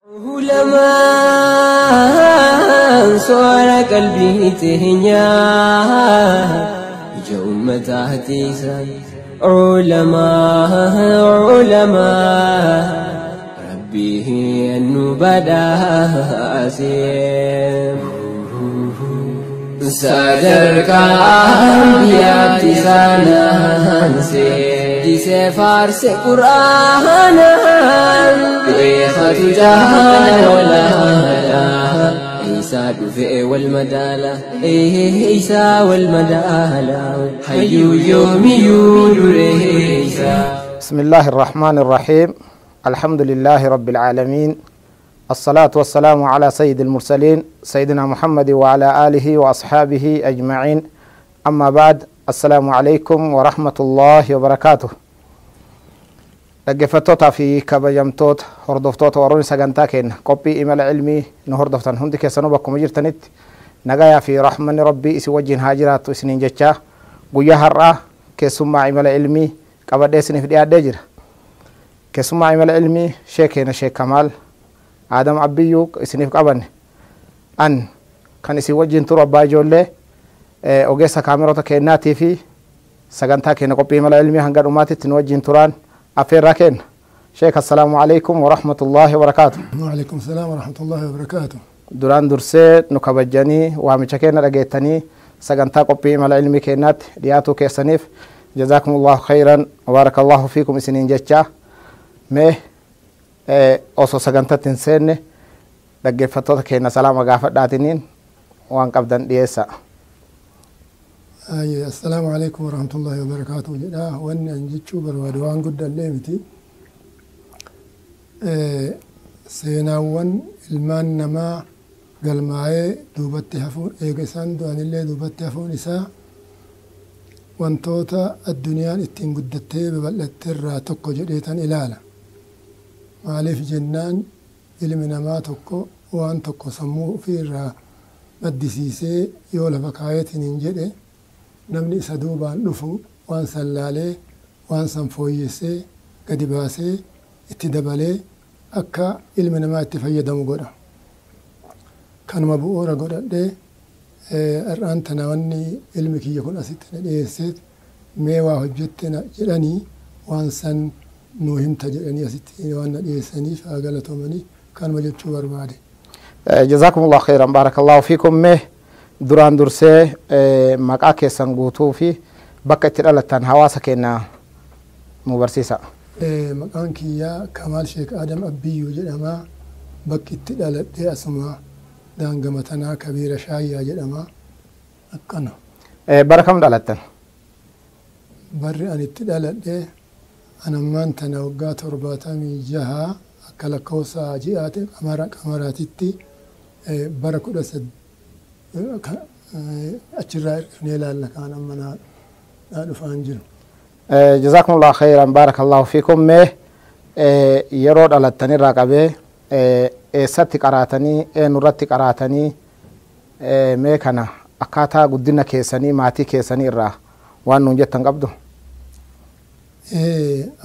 علماء صار قلبي تهنيا جو متاهتي علماء ربي أنو بدأ أسيم صدرك أنبياء سانانسي جيسي فارس قرآن بإخوة جهان ولا عيسى دفئ والمدالة عيسى والمدالة حيو يوم يولره عيسى. بسم الله الرحمن الرحيم. الحمد لله رب العالمين، الصلاة والسلام على سيد المرسلين سيدنا محمد وعلى آله وأصحابه أجمعين. أما بعد، السلام عليكم ورحمة الله وبركاته. dhaggeeffattoota fi kabajamtoota hordoftoota warroonni sagantaa keenya qophii imala ilmii nu hordoftan hundi keessanuu bakkuma jirtanitti nagayaa fi rahmanni rabbii isin wajjin haa jiraattu isiniin jechaa guyyaa har'aa keessummaa imala ilmii qabadhee isiniif dhiyaadhee jira. Keessummaa imala ilmii sheekeena Sheek Kamaal Adam Abbiyyuu isiniif qabanne an kan isin wajjin turu abbaa ijoollee ogeessa kaameroota keenyaatii fi sagantaa keenya qophii imala ilmii hanga dhumaatitti nu wajjin turaan أفير راكين. شيخ السلام عليكم ورحمة الله وبركاته. وعليكم السلام ورحمة الله وبركاته. دوران درسي نكبجني وامشكينا رجيتني سجنتا قبي مال علمي كينات دياتو كيسنيف. جزاكم الله خيرا وبارك الله فيكم سنين جتة مه أوسو سجنتا تنسين لقي فتوة كينا سلام وقافة داتنين وان قبضن ديسا. السلام عليكم ورحمة الله وبركاته. جدا وان انجتشو بروادوان قد الليمتي سيناوان المان نما قال معي دوبتي هفون ايقسان دوان اللي دوبتي هفون إساء وانتوتا الدنيا اتين قدتي ببلت الرا تقو جديتان إلالا معليف جنان إلمنا ما تقو وان تقو سمو في الرا مدسيسي يولا بكايت ننجده namni isa duubaan dhufu waan sallaalee waan san fooyyessee gadi baasee itti dabalee akka ilmi namaa itti fayyadamu godha. Kanuma bu'uura godhadhee har'aan tana wanni ilmi kiyya kun asitti na dhiyeesseet mee waa hojjette jedhanii waan san nuu himta jedhanii asitti waan na dhiyeessaniif haa galatoomanii kanuma jechuu barbaade. جزاكم الله خيرا بارك الله فيكم. مه duraan dursee maqaa keessan guutuu fi bakka itti dhalattan hawaasa keenya nu barsiisa. Maqaan kiyyaa Kamaal Sheek Adam Abbiyyuu jedhama. Bakki itti dhaladhee asuma daangama tanaa Kabiira Shaayyaa jedhama. Akkana. Bara kam dhalattan? Barri ani itti dhaladhee anammaan tana waggaa 76 akka lakkoofsa ji'aate qamaraatitti bara 18 أشرار نيل الله كان أمنا الفانجل. جزاكم الله خيرا بارك الله فيكم. مه يرود على التاني راقبه ستي قراتني نورتي قراتني مه كنا أكاتا قدنا كيساني ماتي كيساني را وان نجت تنقبضه.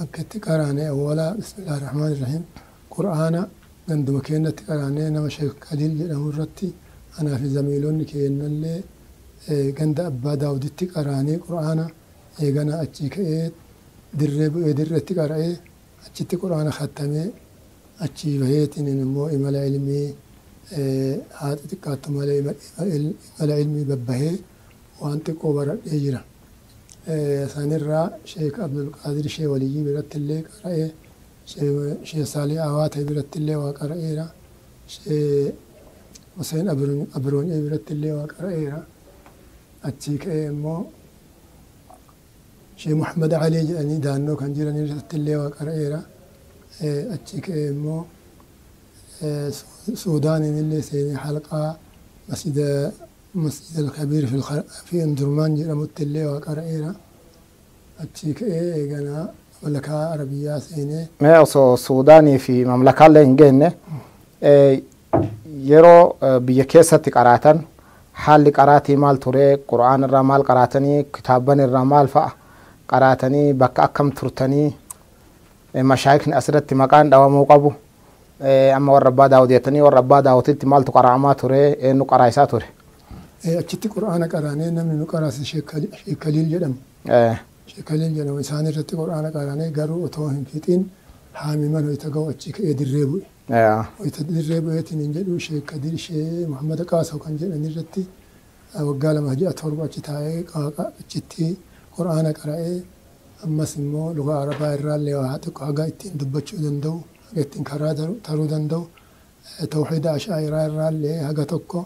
أكتي قراني أولا بسم الله الرحمن الرحيم قرآن عندما كنا تقراني نما شيخ قليل جدا مرتي أنا في زميلون كأن اللي جند أبا داود تقراني قرآن إيجانا أشيك درت قرأي أشيت قرآن ختمه أشي بهيت إنمو إمال علمي هذا تكاتم إمال علمي ببه وأنت كبر إجرا سنرى شيخ عبد القادر شيخ ولي برت اللي قرأي شيخ صالح عوات برت اللي وقرأيرا شيخ حسين أبرون إبرت اللي وقرأيرا أتشيك إمو شي محمد علي جاني دانو كان جيراني برت اللي وقرأيرا أتشيك إمو سوداني اللي سيني حلقة مسجد الكبير في اندرمان جرمت اللي وقرأيرا أتشيك إيجانا مملكة عربية سيني ما أصو سوداني في مملكة لإنجينة yeroo biyya keessatti qaraatan haalli qaraatii maal ture? Qur'aan irraa maal qaraatanii? Kitaaban irraa maal fa'a qaraatanii? Bakka akkam turtanii? Mashaayikni asirratti maqaan dhawamuu qabu أما وربا داود يتني وربا داود تمال تقرأ ما تري إنه قرأ ساتوري أشتي قرآن قراني نمني نقرأ شيء خليل جدم شيء خليل جدم إنسان رتي قرآن قراني قروا أتوهم فيتين حامي من ويتقوا أشيك يدربوا ويتدربوا يتنجدوا شيء كدير شيء محمد قاسو كان جل نرتي وقال ما جاء تربة أشتاي أشتي قرآن قرأي أما سمو لغة عربية الرالي وهاتك حاجة إتين دبتشو دندو إتين كرا ترو دندو توحيد أشاعرة الرالي حاجة تكو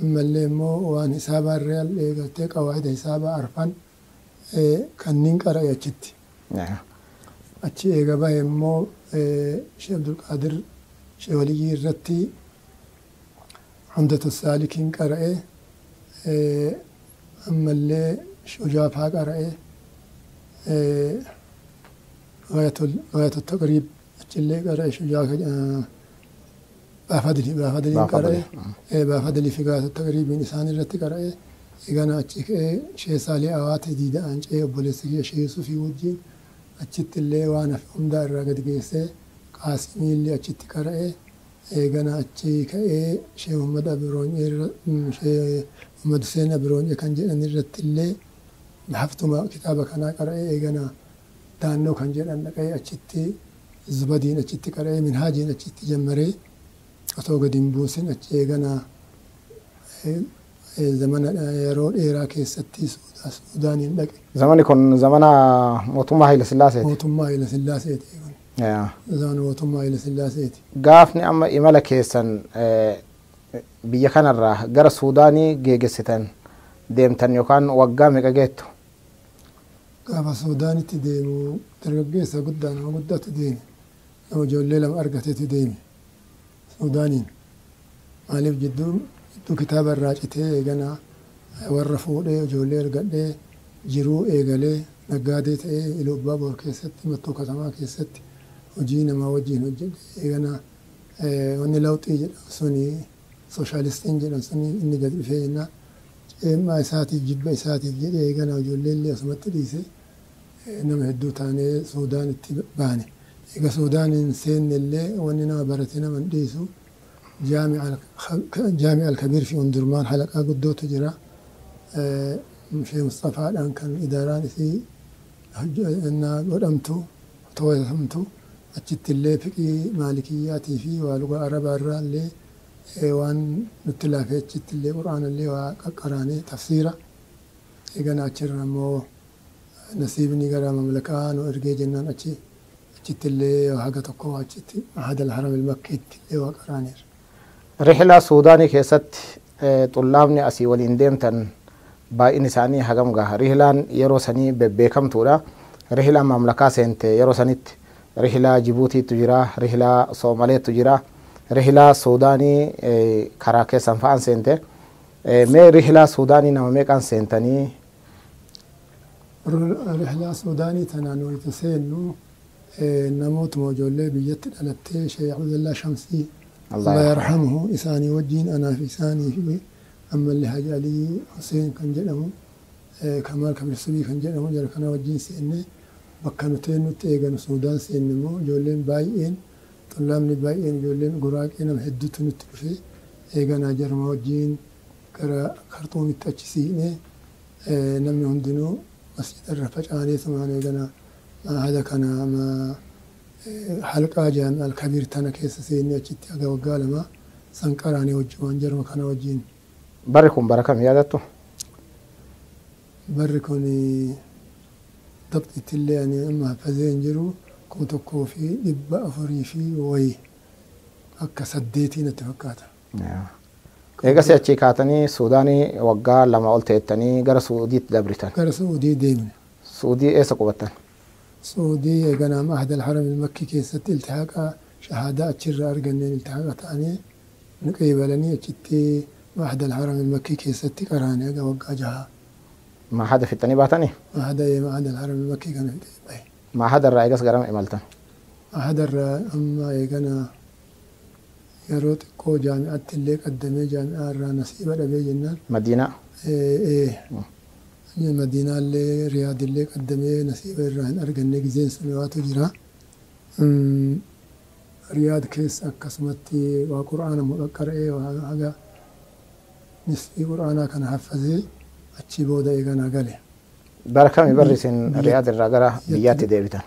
أما اللي مو وان حساب الرالي قلتك قواعد حساب عرفان كنين قرأي أشتي أشي إيقابا يمو شيخ عبد القادر شيخ ولي الرتي عمدة السالكين قرأي أما اللي شجاعها قرأي غاية التقريب اللي قرأ شجاع بافدلي قرأ بافدلي في غاية التقريب من إنسان الرتي قرأ إيقانا أتشيك شيء سالي أواتي ديدا أنش بوليسكي شيء صوفي وجين أتشيت اللي وانا في أمدا الرقد قيسي قاسمي اللي أتشيت قرأ إيقانا أتشيك شيء محمد أبروني شيء محمد حسين أبروني كان جئنا الرتي اللي بحفتما كتابك أنا قرأي إيقنا دانو كان جيران لقاي أجتي زبدين أجتي قرأي منهاجين أجتي جمري أتوقع دينبوسين أجتي إيقنا زمن يرون إيراكي ستي سودانين لقاي زمان يكون زمان موتوما هيل سلاسة موتوما هيل سلاسة زمان موتوما هيل سلاسة قافني أما إمالا كيسان بيكان الراه قرى سوداني جيجستان deemtan yookaan waggaa meeqa geettu? Gaafa Suudaanitti deemu dargaggeessa guddaa nama guddaatu deeme nama ijoollee lama argateetu deeme Suudaaniin maaliif jidduu kitaaba irraa citee eegana warra fuudhee ijoollee argadhee jiruu eegalee naggaadee ta'ee Iloobbaa Boor keessatti mattoo katamaa keessatti hojii namaa wajjin hojjedhe eegana wanni lawxii jedhamu suni sooshaalistiin jedhamu suni inni gad dhufee jennaan ما إساتي جبة إساتي جدي إيجانا وجولي اللي أسمت ليسي نما هدو تاني سودان اتباني إيجا سودان إنسان اللي واننا برتنا من ديسو جامع الكبير في أندرمان حلقة قدو تجرى في مصطفى الآن كان إداران في إن قدمتو تويتمتو أجت اللي فكي مالكياتي فيه ولغة عرب اللي وان نتلافي أجت اللي قرآن اللي وقراني تفسيره إيجانا أجرنا مو نصيبني قرا مملكان وإرجع جنان أجت اللي وحاجة تقوى أجت هذا الحرم المكي اللي وقراني رحلة سوداني كيست طلابني أسي والإندمتن باين ثاني حجم جاه رحلان يروسني ببيكم تورا رحلة مملكة سنت يروسنيت رحلة جيبوتي تجرا رحلة صومالية تجرا رحلة سوداني كراكي سنفان سنت مي رحلة سوداني نمامي كان سنتني رحلة سوداني تنانو يتسينو نموت موجولة بيت الالتي شيخ عبد الله شمسي الله يرحمه إساني وجين أنا في إساني في أما اللي حاج علي حسين كان جلهم كمال كبير سبي كان جلهم جل كنا وجين سينه بكانوا تينو تيجان السودان سينمو جولين بايين طلابني بايين جولين قراق إنا مهدتو نتلفي إيجان أجر موجين كرا خرطوم التأجسينه نمي هندنو مسجد الرفج آني ثم إيجانا هذا كان ما حلقة جامع الكبير تانا كيس سيني أجتي أجا وقال ما سنكراني وجوان جرم كان وجين باركم بركم يادتو باركوني ضبط تلي يعني أما فزين جرو كنتو كوفي لبا أفري في وي أكا سديتي نتفكاتا إيجا سيأتشي كاتني سوداني وقال لما قلت إتني غير سعودي تدبرتن غير سعودي ديمن سعودي إيه سقوبتن سعودي قنا معهد الحرم المكي كيست التحاق شهادات شر أرجنين التحاق تاني نقيبلني أجتي معهد الحرم المكي كيست قراني وقا جها ما حدا في التاني باتني معهد الحرم المكي كان في باي ما حدا الرئيس قرام إمالتن معهد أما يقنا يروت كو جامعة اللي قدمي جامعة نصيبة لبي جنان مدينة إيه المدينة اللي رياض اللي قدمي نصيب الرهن أرجع نجزين سنوات وجرا riyaad keessa akkasumatti waa qur'aana muqaqqara'ee haga nisfii qur'aanaa kana haffazee achi booda eeganaa gale. bara kami barri isin riyaad irraa gara biyyaatti deebitan?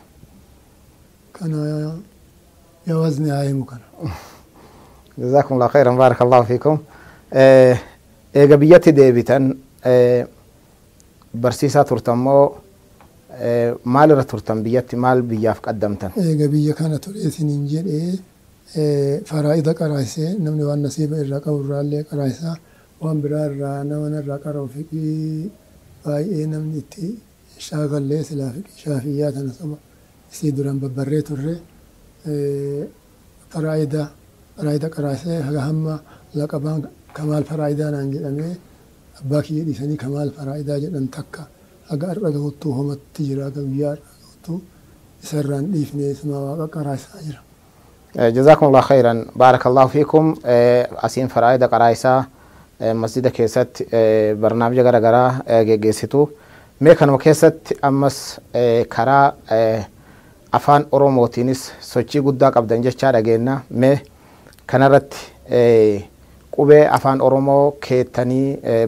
kana jawazni haayimu kana. جزاكم الله خيرا بارك الله فيكم. eega biyyatti deebitan barsiisaa turtan moo maal irra turtan biyyatti maal biyyaaf qaddamtan? eega biyya kana tureesin hin jedhee faraa'ida qaraasee namni waan nasiiba irraa qabu irraallee qaraasaa waan biraa irraa nama irraa qara'u fiqii baay'ee namni itti shaagallee silaa fiqii shaafiyyaa tana soba isii duraan babbarree turre faraa'ida qaraasee haga hamma laqabaan kamaal faraa'idaa naan jedhamee abbaa kiyya dhiisanii kamaal faraa'idaa jedhan takka haga har'a gahuttuu homatti jira haga guyyaa har'a gahuttuu isarraan dhiifnee isuma waaqa qaraasaa jira. جزاكم الله خيرا بارك الله فيكم. أسين فرائد قرايسا مسجد كيست برنامج غرغرا جيسيتو ميكانو كيست أمس كرا أفان أوروموتينيس سوتشي قدا قبضان جيشا دغينا مي كنرت قبه أفان أورومو كيتاني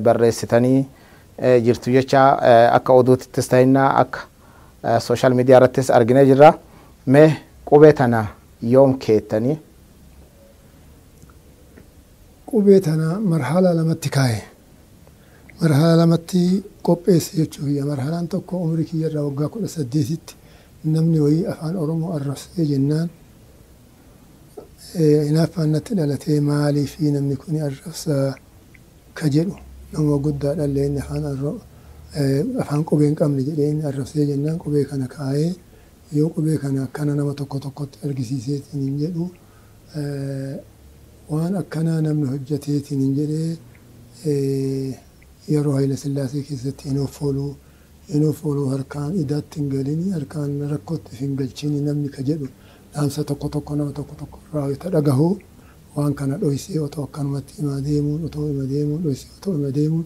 برسيتاني جرتو جيشا أكا أودوت تستاينا أكا سوشال ميديا رتس أرغينا جرا مي قبه تانا يوم كيتاني قبيتنا مرحلة لمتكاي مرحلة لمتي قبيس يجوهي مرحلة تكو عمرك يرى وقا كل سديست نمني وي أفان أرومو الرسي جنان إنا فانت لالتي مالي في نمني كوني الرس كجلو نمو قد لالين أفان قبين كامل جلين الرسي جنان قبي كان كاي يو قبي كان نما تكو أرقسيسيت نمجلو waan akkanaa namni hojjeteetiin hin jedhee yeroo Haayile Sillaasee keessatti inuu fooluu harkaan idaatti hin galini harkaan rakkootti hin galchini namni ka jedhu dhaamsa tokko nama tokko irraa ta dhagahu waan kana dhoysee otoo akkanumatti ima deemuun dhoysee ima deemuun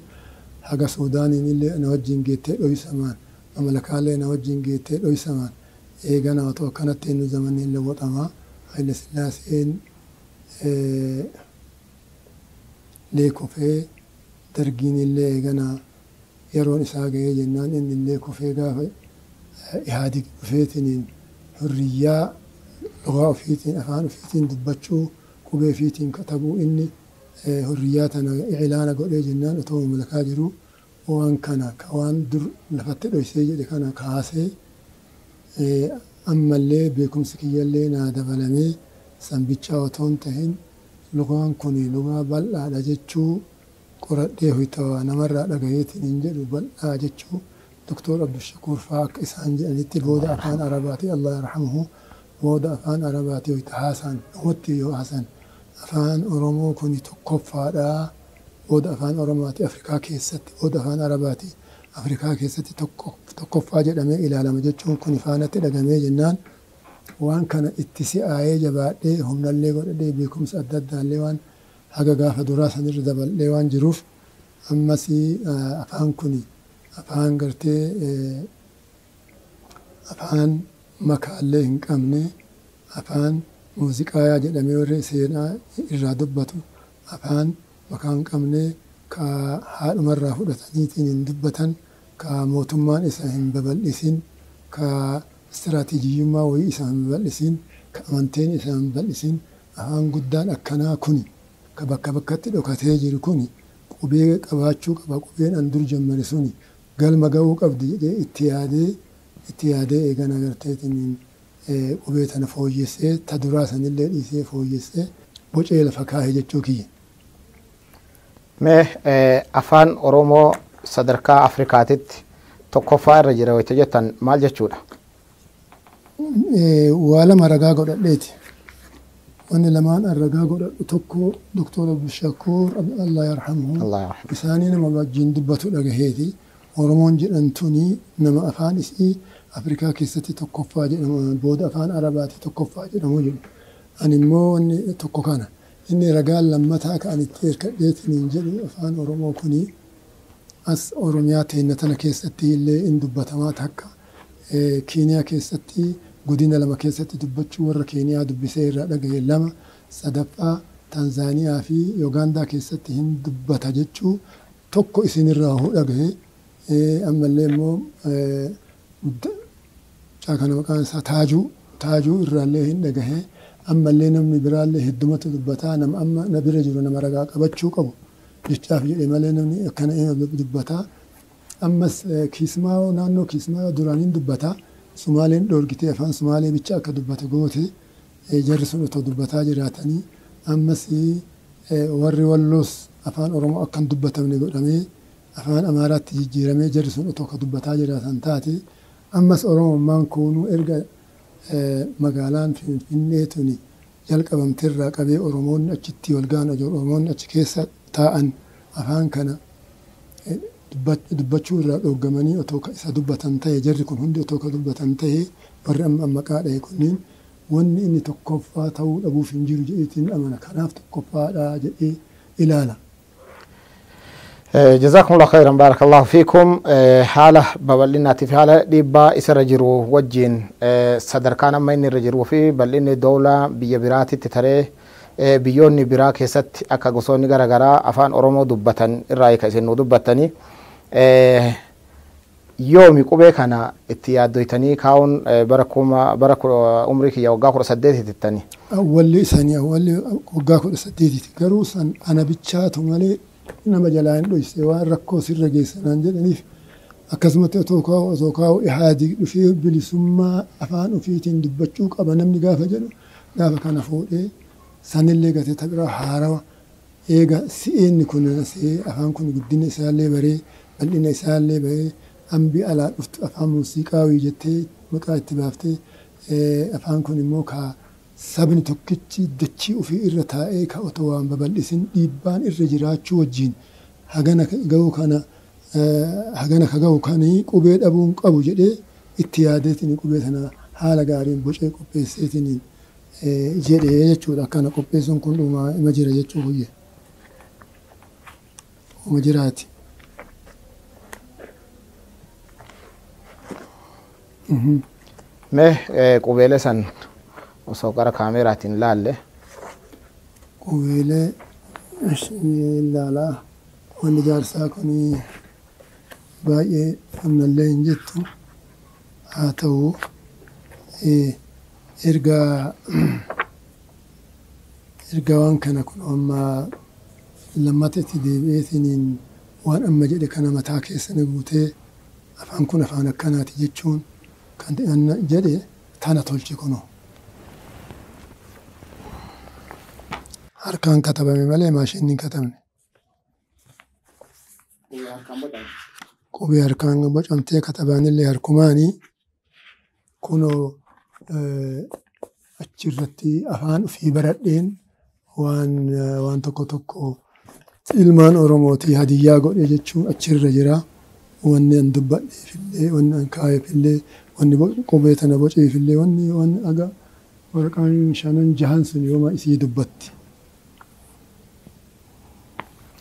haga Suudaaniin illee na wajjin geettee dhoysamaan mamalakaallee na wajjin geettee dhoysamaan eegana otoo akkanatti inni zamanni illee waxamaa Haayile Sillaaseen leekofee dargiin illee eegana yeroon isaa ga'ee jennaan inni illee kofee gaafa ihaadig dhufeetiniin hurriyyaa lugaa ofiitiin afaan ofiitiin dubbachuu qubee ofiitiin katabuu inni hurriyyaa tana iclaana godhee jennaan otoo malakaa jiru waan kana waan dur lafatti dhoysee jedhe kana kaasee ammallee beekumsi kiyyallee naa dabalamee sanbichaa otoo hin tahin lugaan kun lugaa bal'aadha jechuu qoradhee hoytawaa namarraa dhagayeetiin hin jedhu bal'aa jechuu Doktor Abdushakuur fa'aa akka isaan jedhanitti booda afaan Arabaati Allah yarhamuhu booda afaan Arabaati hoyta haasan namatti yoo haasan afaan Oromoo kun tokkoffaadha booda afaan Oromooti Afrikaa keessatti booda afaan Arabaati Afrikaa keessatti tokkoffaa jedhamee ilaalama jechuun kun ifaanatti dhagamee jennaan waan kana itti si'aayee jabaadhee humnallee godhadhee beekumsa adda addaallee waan haga gaafa duraa sanirra daballee waan jiruuf ammas afaan kun afaan gartee afaan makaallee hin qabne afaan muuziqaayaa jedhamee warri seenaa irraa dubbatu afaan makaa hin qabne ka haadhumarraa fudhataniitiin hin dubbatan ka mootummaan isa hin babal'isin ka istiraatiijiyyummaa wayii isa hin babal'isin ka amanteen isa hin babal'isin afaan guddaan akkanaa kuni ka bakka bakkatti dhokatee jiru kuni qubee qabaachuu qaba qubeen an dur jammane suni galma ga'uu qabdi jedhee itti yaadee eegana garteetiin qubee tana fooyyessee ta duraa sanillee dhiisee fooyyessee bocee lafa kaa'ee jechuu kiyya. Mee afaan Oromoo sadarkaa Afrikaatitti tokkoffaa irra jira wayita jettan maal jechuudha? Waa lama ragaa godhadheeti. Wanni lamaan ragaa godhadhu tokko Doktor Abdushakuur Allah yarhamuhu isaanii nama wajjin dubbatu dhagaheeti. Oromoon jedhamtuni nama afaan isii Afrikaa keessatti tokkoffaa jedhamu booda afaan Arabaati tokkoffaa jedhamu jedhu. Ani immoo wanni tokko kana inni ragaan lammataa kan itti hirkadheetiin jedhu afaan Oromoo kuni as Oromiyaa teenya tana keessatti illee in dubbatamaa takka Keeniyaa keessatti godina lama keessatti dubbachuu warra Keeniyaa dubbisee irraa dhagaye lama sadaffaa Tanzaaniyaa fi Yugaandaa keessatti hin dubbata jechuu tokko isinirraa dhagaye ammallee immoo caakana maqaan isaa taajuu irraallee hin dhagahe ammallee namni biraallee heddumatu dubbataa nama amma na bira jiru nama ragaa qabachuu qabu jechaaf jedhe malee namni akkana dubbataa ammas Kismaayo naannoo Kismaayo duraaniin dubbataa Sumaaleen dhoorgitee afaan Sumaalee bicha akka dubbate goote jarri sun otoo dubbataa jiraatanii ammas warri Walloos afaan Oromoo akkan dubbatamne godhamee afaan Amaaraatti jijjiiramee jarri sun otoo ka dubbataa jiraatan taate ammas Oromummaan kunuu erga magaalaan Finfinnee tuni jalqabamteerraa qabee Oromoonni achitti walgaan Oromoonni achi keessa taa'an afaan kana dubbachuu irraa dhooggamanii otoo isa dubbatan ta'e jarri kun hundi otoo ka dubbatan ta'e warri amma maqaa dhahe kunniin wanni inni tokkoffaa ta'uu dhabuuf hin jiru jedheetiin amana kanaaf tokkoffaadha jedhee ilaala. جزاكم الله خيرا بارك الله فيكم حالة ببليناتي في حالة ديبا إسرجرو وجين صدركان ما إني رجرو في بل إني دولة بيبراتي تتري بيوني براك يست أكا قصوني غرغرا أفان أرومو دبتن الرأي كيسنو دبتني يومي قبه كان اتيادو يتني كاون بركو عمرك يا وقاكو سديتي تتني أولي ثانية أولي وقاكو سديتي قروسا أنا بتشاتو مالي nama jalaan dhoyse waan rakkoo sirra geessanaan jedhaniif akkasumatti otoo kaa'u ihaadii dhufee bilisummaa afaan ofiitiin dubbachuu qaba namni gaafa jedhu gaafa kana fuudhee sanillee gatee tabiraa haarawa eega si'eenni kun afaan kun guddina isaallee baree bal'ina isaallee baree ambii alaa dhuftu afaan muuziqaawii jettee maqaa itti baaftee afaan kun immoo kaa sabni tokkichi dachii ofii irra taa'ee ka otoo waan babal'isin dhiibbaan irra jiraachuu wajjin hagana ka ga'u kanii qubee dhabuun qabu jedhee itti yaadeetiin qubee sana haala gaariin bocee qopheesseetiin jedhee jechuudha. Akkana qopheessuun kun dhuma jira jechuu guyye. Uma jiraati. Mee qubeelee san osoo gara kaameraatiin laalle qubeelee ilaalaa wanni jaarsaa kun baay'ee ammallee hin jettu haa ta'u erga waan kana kun amma lammata itti deebi'eetiniin waan amma jedhe kana mataa keessana guutee afaan kun afaan akkanaati jechuun kan jedhe tana tolche kunoo. Harkaan katabame malee maashiniin katabne. Qubee harkaan bocamtee katabanillee harkumaanii kunoo achirratti afaan ofii baradheen waan tokko ilmaan Oromootii hadiyyaa godhe jechuun achirra jira. Wanni an dubbadheefillee, wanni an kaayeefillee, wanni qubee tana boceefillee, wanni aga waraqaan 5-6 sun yooma isii dubbatti.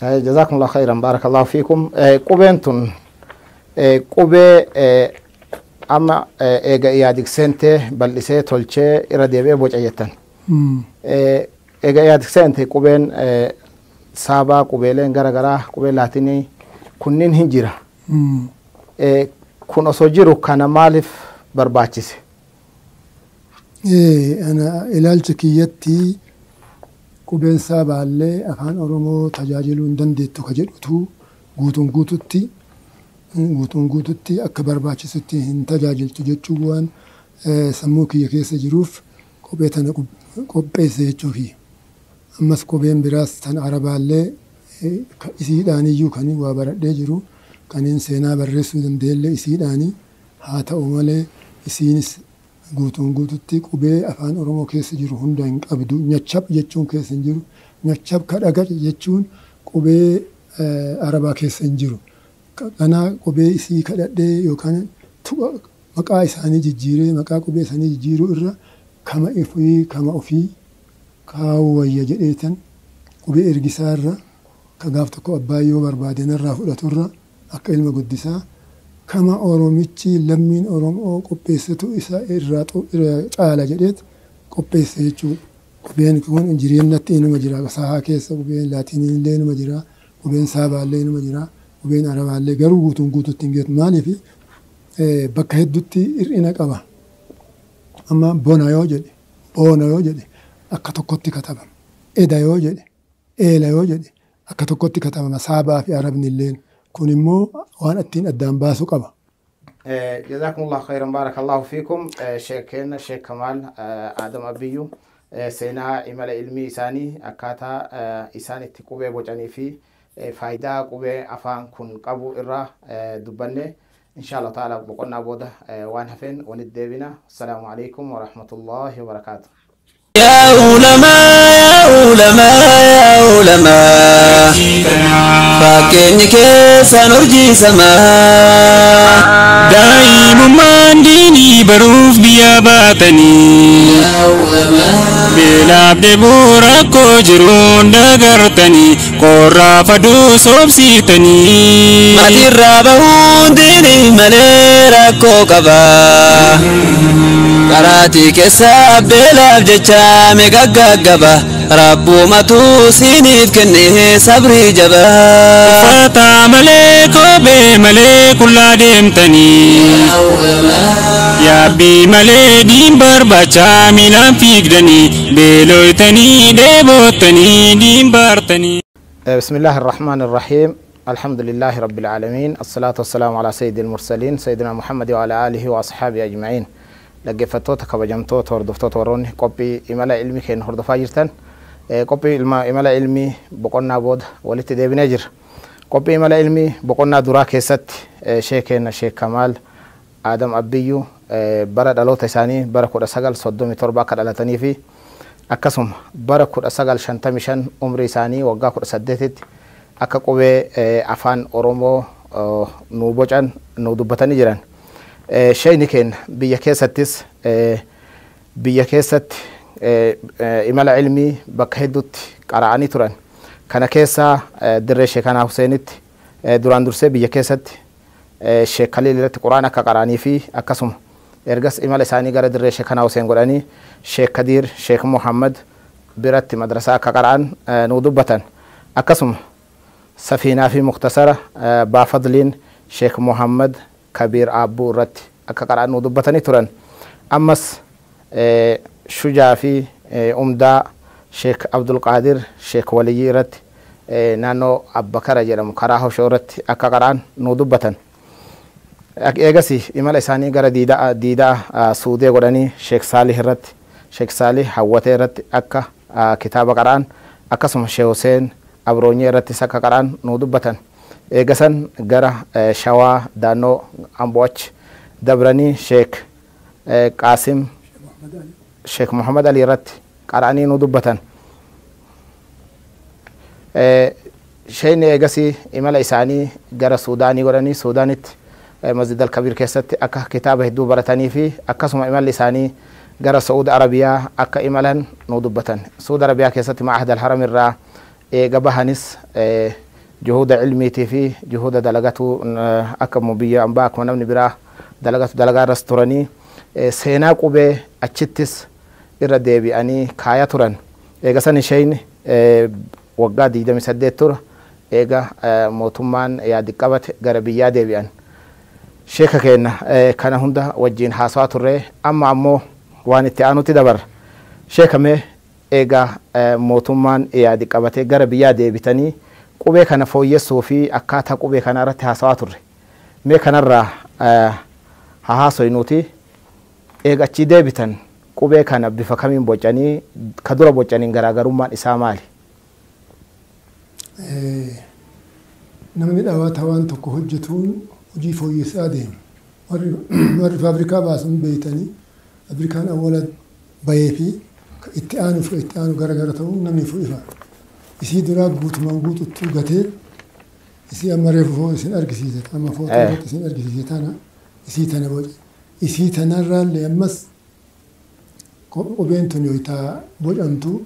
جزاكم الله خيرا بارك الله فيكم قبنتون قبة أما إيجا يادك سنتة بلسة تولشة إرادية بوجعيتن إيجا يادك سنتة قبن سابا قبلين غرغرا قبل لاتيني كنين هنجرا كن أسوجرو كان مالف برباچس أنا إلالتكيتي qubeen saabaallee afaan Oromoo tajaajiluu hin dandeettu ka jedhutu guutuun guututti akka barbaachisutti hin tajaajiltu jechuun waan sammuu kiyya keessa jiruuf qubee tana qopheesse jechuufi. Ammas qubeen biraas tan Arabaallee isiidhaaniyyuu kan waa baradhee jiru kaniin seenaa barreessuu danda'ellee isiidhaanii haa ta'u malee isiinis guutuun guututti qubee afaan Oromoo keessa jiru hunda hin qabdu. Nyachab jechuun keessa hin jiru. Nyachab kadhaga jechuun qubee Arabaa keessa hin jiru. Kanaa qubee isii kadhadhee yookaan maqaa isaanii jijjiiree maqaa qubee isaanii jijjiiruu irra kama ofii kaa'uu wayya jedheetan qubee ergisaa irra ka gaaf tokko abbaa yoo barbaade narraa fudhatu irra akka ilma guddisaa kama oromichi lammiin oromoo qopheessitu isa irraa caala jedheet qopheesse jechuudha. Qubeen kun jireenyatti inuma jira. Sahaa keessa qubeen laatiinii illee inuma jira. Qubeen saabaa illee inuma jira. Qubeen arabaa illee garuu guutuutti hin geetu. Maaliif bakka hedduutti hir'ina qaba. Amma bona yoo jedhe akka tokkotti katabama. Eda yoo jedhe eela yoo jedhe akka tokkotti katabama. Saabaa fi arabni illeen kun immoo waan ittiin addaan baasu qaba. جزاكم الله خيرا بارك الله فيكم شيخنا الشيخ كمال آدم أبيو سينا إمال علمي إساني أكاتا إساني تقوبة بوجاني في فايدة قوبة أفان كن قبو إرى دبنة إن شاء الله تعالى بقولنا بوده وان هفين وندبنا السلام عليكم ورحمة الله وبركاته يا علماء فكني كيس نرجي سماء دائم من ديني بروف بياباتني بلاب دبورا كوجرون دغرتني قرا فدو صوبسيتني ماتي رابون ديني مليرا كوكبا قراتي كساب بلاب جچا مغغغبا ربو ماتو سينيف كنه صبري جبا فتا ملكو بملك كلا ديمتني يا بي ملي دين بربچا ميلان فيقدني بلويتني ديبوتني دين بارتني بسم الله الرحمن الرحيم الحمد لله رب العالمين الصلاة والسلام على سيد المرسلين سيدنا محمد وعلى آله وأصحابه أجمعين لقفتوتا كبجمتوتا وردفتوتا وروني قبي إمالا علمي كين هردفا جرتن قبي إمالا علمي بقولنا بود ولت ديبنا جر قبي إمالا علمي بقولنا درا كيست شيخنا شيخ كمال آدم أبيو برد ألوتا ساني بركو سقل صدومي تربا كدالتني في أكسم بركو سقل شنتمشان عمري ساني وقاكو سدتت akka qubee afaan oromoo nu bocan nu dubbatanii jiran shayni keenya biyya keessatti imala ilmii bakka hedduutti qara'anii turan kana keessaa dirree sheekanaa Huseenitti duraan dursee biyya keessatti sheek Kaliil irratti quraan akka qara'anii fi akkasuma ergas imala isaanii gara dirree sheekanaa Huseen godhanii sheek Kadiir sheek Muhammad biratti madrasaa akka qara'an nu dubbatan akkasuma سفينة في مختصرة بافضلين شيخ محمد كبير أبو رت أكقرأ نودبتني تران أمس شجاع في أمدا شيخ عبد القادر شيخ ولي رت نانو أبكر جرم كراه شورت أكقرأ نودبتن إيجاسي إمال إساني غير ديدا سودة غراني شيخ صالح رت شيخ صالح حوته رت أكا كتاب قرآن أكسم شيخ حسين abroonye irratti sakka qaraan nu dubbatan eegasan gara shawaa daannoo amboach dabranii sheek qaasim sheek Muhammad Ali irratti qaraanii nu dubbatan shayni eegasi imala isaanii gara suudaanii godhanii suudaanitti masjid al-kabir keessatti akka kitaaba hedduu baratanii fi akkasuma imalli isaanii gara Saudi Arabiyaa akka imalan nu dubbatan Saudi Arabiyaa keessatti ma'ahad al-haram irraa gabahanis juhuda cilmiitii fi juhuda dalagatu akka biyya ambaa akkuma namni biraa dalagaa irras turanii seenaa qubee achittis irra deebi'anii kaaya turan eegasan isheen waggaa 28 tura eega mootummaan yaadi qabate gara biyyaa deebi'an sheeka keenya kana hunda wajjiin haasawaa turre amma ammoo waan itti aanutti dabarra sheekamee eega mootummaan yaadi qabate gara biyyaa deebitanii qubee kana fooyyessuu fi akkaataa qubee kana irratti haasawaa turre mee kanarraa haasoynuuti eega achii deebitan qubee kana bifa kamiin bocanii ka dura bocaniin garaagarummaan isaa maali? Namni dhawaata waan tokko hojjetuun hojii fooyyessaa deema. Warri faabrikaa baasuun beeytanii faabrikaan awwaala bahee fi itti aanu garagara ta'uun namni fu'ifa. Isii duraa guutumaan guututti gatee isii amma reefu isin argisiise amma footoo isin argisiise tana isii tana boce isii tanarraallee ammas qubeen tun yoo taa bocamtu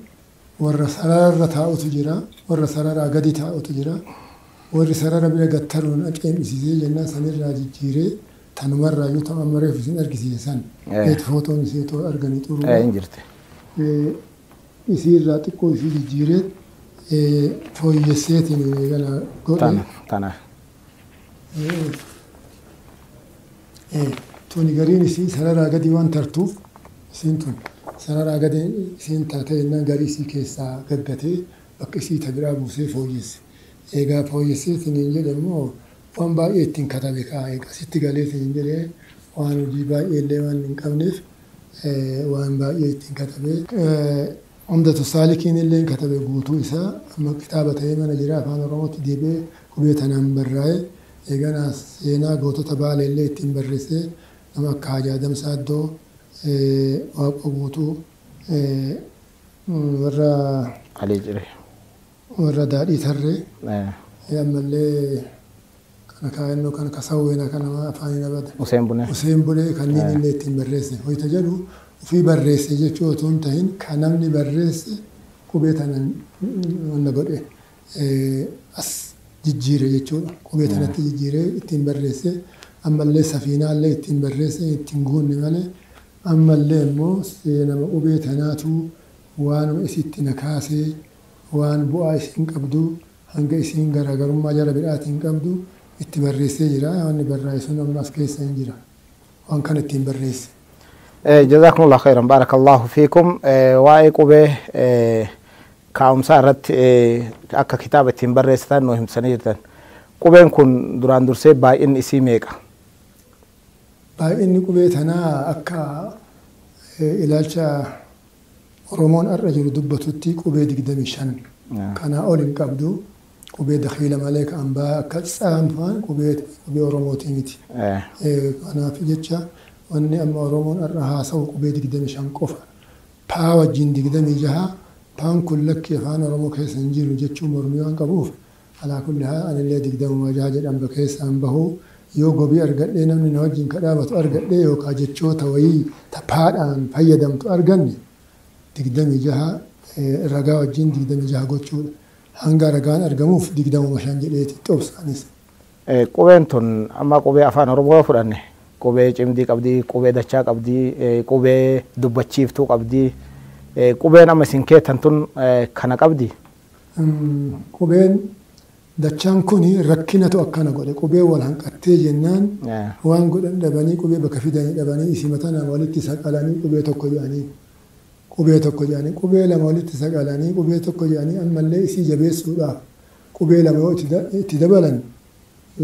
warra sararra taa'utu jira warra sararaa gadi taa'utu jira warri sarara bira gattaruun aqeemisiisee jennaan sanirraa jijjiiree tanumarraa yoo ta'u amma reefu isin argisiisan footoon isii too arganii xuruu hin jirti. Isiirraa xiqqoo isii jijjiiree fooyyesseetiin gana godhe. Tana. Tuni gariin isii sararaa gadi waan tartuuf isiin tun sararaa gadi isiin taate jennaan garii isii keessaa gaggatee bakka isii tabiraa buusee fooyyesse. Egaa fooyyesseetiin jedhamoo waan baay'ee ittiin katabe kaa'ee asitti galeetiin jedhee waan hojii baay'ee illee waan hin qabneef waan baay'ee ittiin katabee Umdatu Saalikiin illee katabe guutuu isaa amma kitaaba ta'ee mana jira afaan Oromootti deebi'ee qubee tanaan barraa'ee eeganaa seenaa gootota Baalee illee ittiin barreessee nama akka Haajaa Damsaa Iddoo Waaqa guutuu warra Alii Ciree warra Daadhii Tarree ammallee kana kaayannoo kana kasawweena kana afaanii nabada Useen Bulee kanneen illee ittiin barreesse hoyta jedhu ufii barreesse jechuu otoo hin tahin kan namni barreesse qubee tanan wanna godhe as jijjiire jechuudha qubee tanatti jijjiiree ittiin barreesse ammallee safiinaallee ittiin barreesse ittiin guunne malee ammallee immoo seenama qubee tanaatu waanuma isitti nakaasee waan bu'aa isiin qabdu hanga isiin garaagarummaa jara bidhaatiin qabdu itti barreessee jira wanni barreessuun amma as keessa hin jira waan kan ittiin barreesse. جزاكم الله خيرا بارك الله فيكم واي قبه كأمسا رت أكا كتابة تنبرستان نوهم سنيرتان قبين كن دران درسي باي إن إسي ميكا باي إن قبه تنا أكا إلالشا رومون الرجل دبتوتي قبه دقدمي شن كان أولين قبدو قبه دخيل مالك أنبا أكا تسام فان قبه روموتي ميتي أنا في جتشا wanni amma Oromoon irra haasa'u qubee 25 qofa paa wajjin 26 paan kun lakki afaan Oromoo keessa hin jiru jechuun mormii waan qabuuf alaa kulli haa anillee 26 jedhan bakka keessaan bahu yoo gobii argadhee namni na wajjin kadhaabatu argadhee yookaan jechoota wayii taphaadhaan fayyadamtu arganne 26 ragaa wajjin 26 gochuudha hanga ragaan argamuuf 25 jedheeti xobsaanis. Qubeen tun amma qubee afaan Oromoo fudhanne. Qubee cimdii qabdii, qubee dachaa qabdii, qubee dubbachiiftuu qabdii, qubeen amma isin keettan tun kana qabdi. Qubeen dachaan kuni rakkinatu akkana godhe qubee wal hanqattee jennaan waan godhan dhabanii qubee bakka fidanii dhabanii isii matanaa walitti saqalanii qubee tokko jedhanii qubee lama walitti saqalanii qubee tokko jedhanii ammallee isii jabeessuudhaaf qubee lama yoo itti dabalan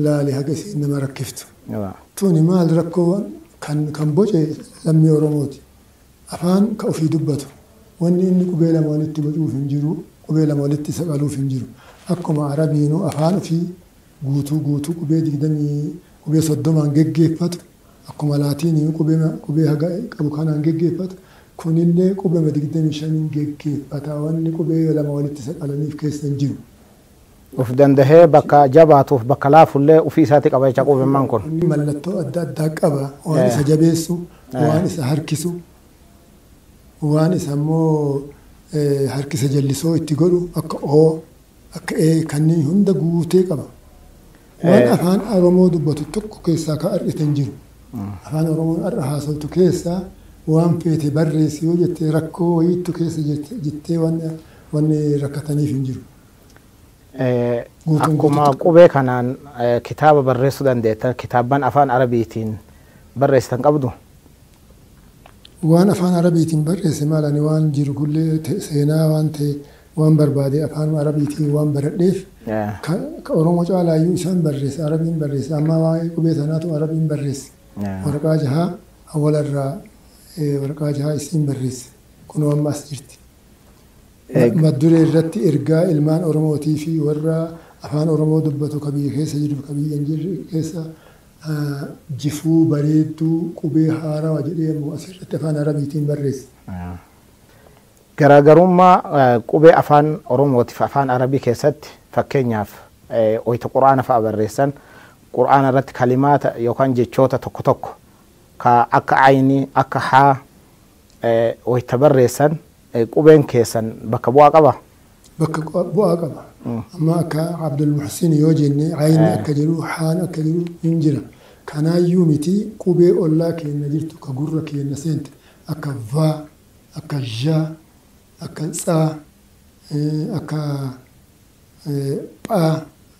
laali haga isii nama rakkiftu. Tuni maal rakkoo kan boce lammii Oromooti. Afaan ka ofii dubbatu. Wanni inni qubee lama walitti bocuuf hin jiru, qubee lama walitti saqaluuf hin jiru. Akkuma Arabiinuu afaan ofii guutuu qubee 30 geggeeffatu. Akkuma Laatiinii qubee haga qabu kanaan geggeeffatu. Kunillee qubee 25 geggeeffata. Wanni qubee lama walitti saqalaniif keessa hin jiru. Uf dandahee bakka jabaatuuf bakka laafullee ofii isaatti qaba jecha qubeen kun. Mallattoo adda addaa qaba waan isa jabeessu waan isa harkisu waan isa immoo harkisa jallisoo itti godhu akka oo akka kanneen hunda guutee qaba. Waan afaan Oromoo dubbatu tokko keessaa ka argite hin jiru. Afaan Oromoon har'a haasawtu keessaa waan feete barreessi yoo jettee rakkoo wayiitu keessa jettee wanni rakkataniif hin jiru. Akkuma qubee kanaan kitaaba barreessuu dandeetta kitaabban afaan Arabiitiin barreessitan qabdu. Waan afaan Arabiitiin barreesse maalani waan jiru gullee seenaa waan ta'e waan barbaade afaan Arabiitiin waan baradheef ka Oromoo caalaayyuu isaan barreesse Arabiin barreesse amma waa'ee qubee sanaatu Arabiin barreesse waraqaa jahaa awwalarraa waraqaa jahaa isiin barreesse kun amma as jirti. Madduree irratti ergaa ilmaan Oromootii fi warra afaan Oromoo dubbatu ka biyya keessa jiru ka biyya hin jirre keessa jifuu bareedduu qubee haarawaa jedhee asirratti afaan Arabiitiin barreesse. Garaagarummaa qubee afaan Oromootiif afaan Arabii keessatti fakkeenyaaf wayita Qur'aana fa'a barreessan Qur'aana irratti kalimaata yookaan jechoota tokko tokko ka akka aynii akka haa wayita barreessan qubeen keessan bakka bu'aa qaba. bu'aa qaba. Amma akka Abdul Muhsin yoo jenne ayni akka jiru haan akka jiru hin jira. Kanaayyuu miti qubee ollaa keenya jirtu ka gurra keenya seente akka vaa akka zhaa akka tsaa akka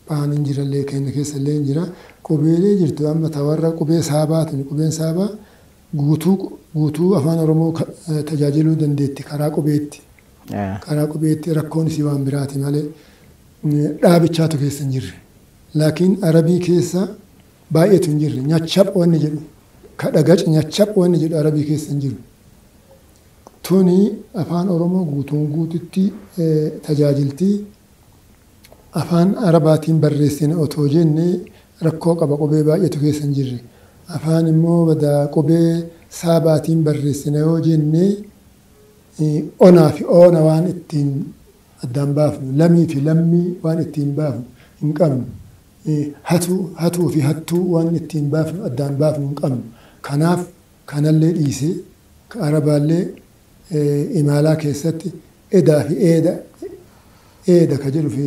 phaan hin jirallee keenya keessallee hin jira. Qubeelee jirtu amma tawarra qubee saabaatiin qubeen saabaa guutuu afaan Oromoo tajaajiluu dandeetti karaa qubeetti. Karaa qubeetti rakkoon isii waan biraati malee dhaabichaatu keessa hin jirre. Laakiin arabii keessa baay'eetu hin jirre. Nyachap wanni jedhu kadhagac nyachap wanni jedhu arabii keessa hin jiru. Tuni afaan Oromoo guutuun guututti tajaajilti. Afaan Arabaatiin barreessine otoo jenne rakkoo qaba qubee baay'eetu keessa hin jirre. Afaan immoo badaa qubee saabaatiin barreessine yoo jenne onaa fi oona waan ittiin addaan baafnu lamii fi lammii waan ittiin baafnu hin qabnu. Hatuu fi hattuu waan ittiin baafnu addaan baafnu hin qabnu. Kanaaf kanallee dhiisee Arabaallee imaalaa keessatti edaa fi eeda ka jedhu fi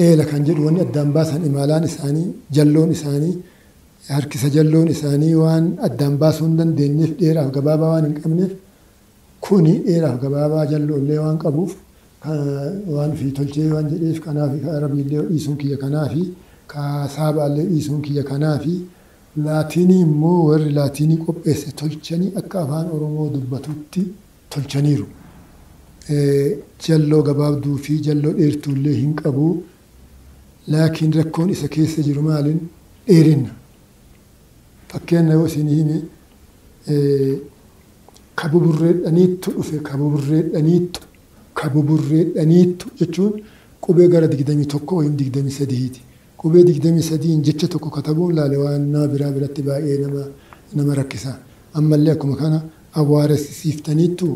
eela kan jedhu wanni addaan baasan imaalaan isaanii jalloon isaanii harkisa jalloon isaanii waan addaan baasuu hin dandeenyeef dheeraaf gabaabaa waan hin qabneef kuni dheeraaf gabaabaa jalloollee waan qabuuf waan fi tolchee waan jedheef kanaaf ka arabiillee dhiisuun kiyya kanaafi ka saabaallee dhiisuun kiyya kanaafi laatinii immoo warri laatinii qopheesse tolchanii akka afaan Oromoo dubbatutti tolchaniiru. Jalloo gabaabduu fi jalloo dheertuullee hin qabu. Laakiin rakkoon isa keessa jiru maaliin dheerinna. Fakkeenya yoo isin hime kabuburreedhaniittu dhufe kabuburreedhaniittu jechuun qubee gara 21 wayim 23ti. Qubee 23 jecha tokko katabuun laale waan nama biratti baay'ee nama rakkisa. Ammallee akkuma kana awwaalachisiiftaniittu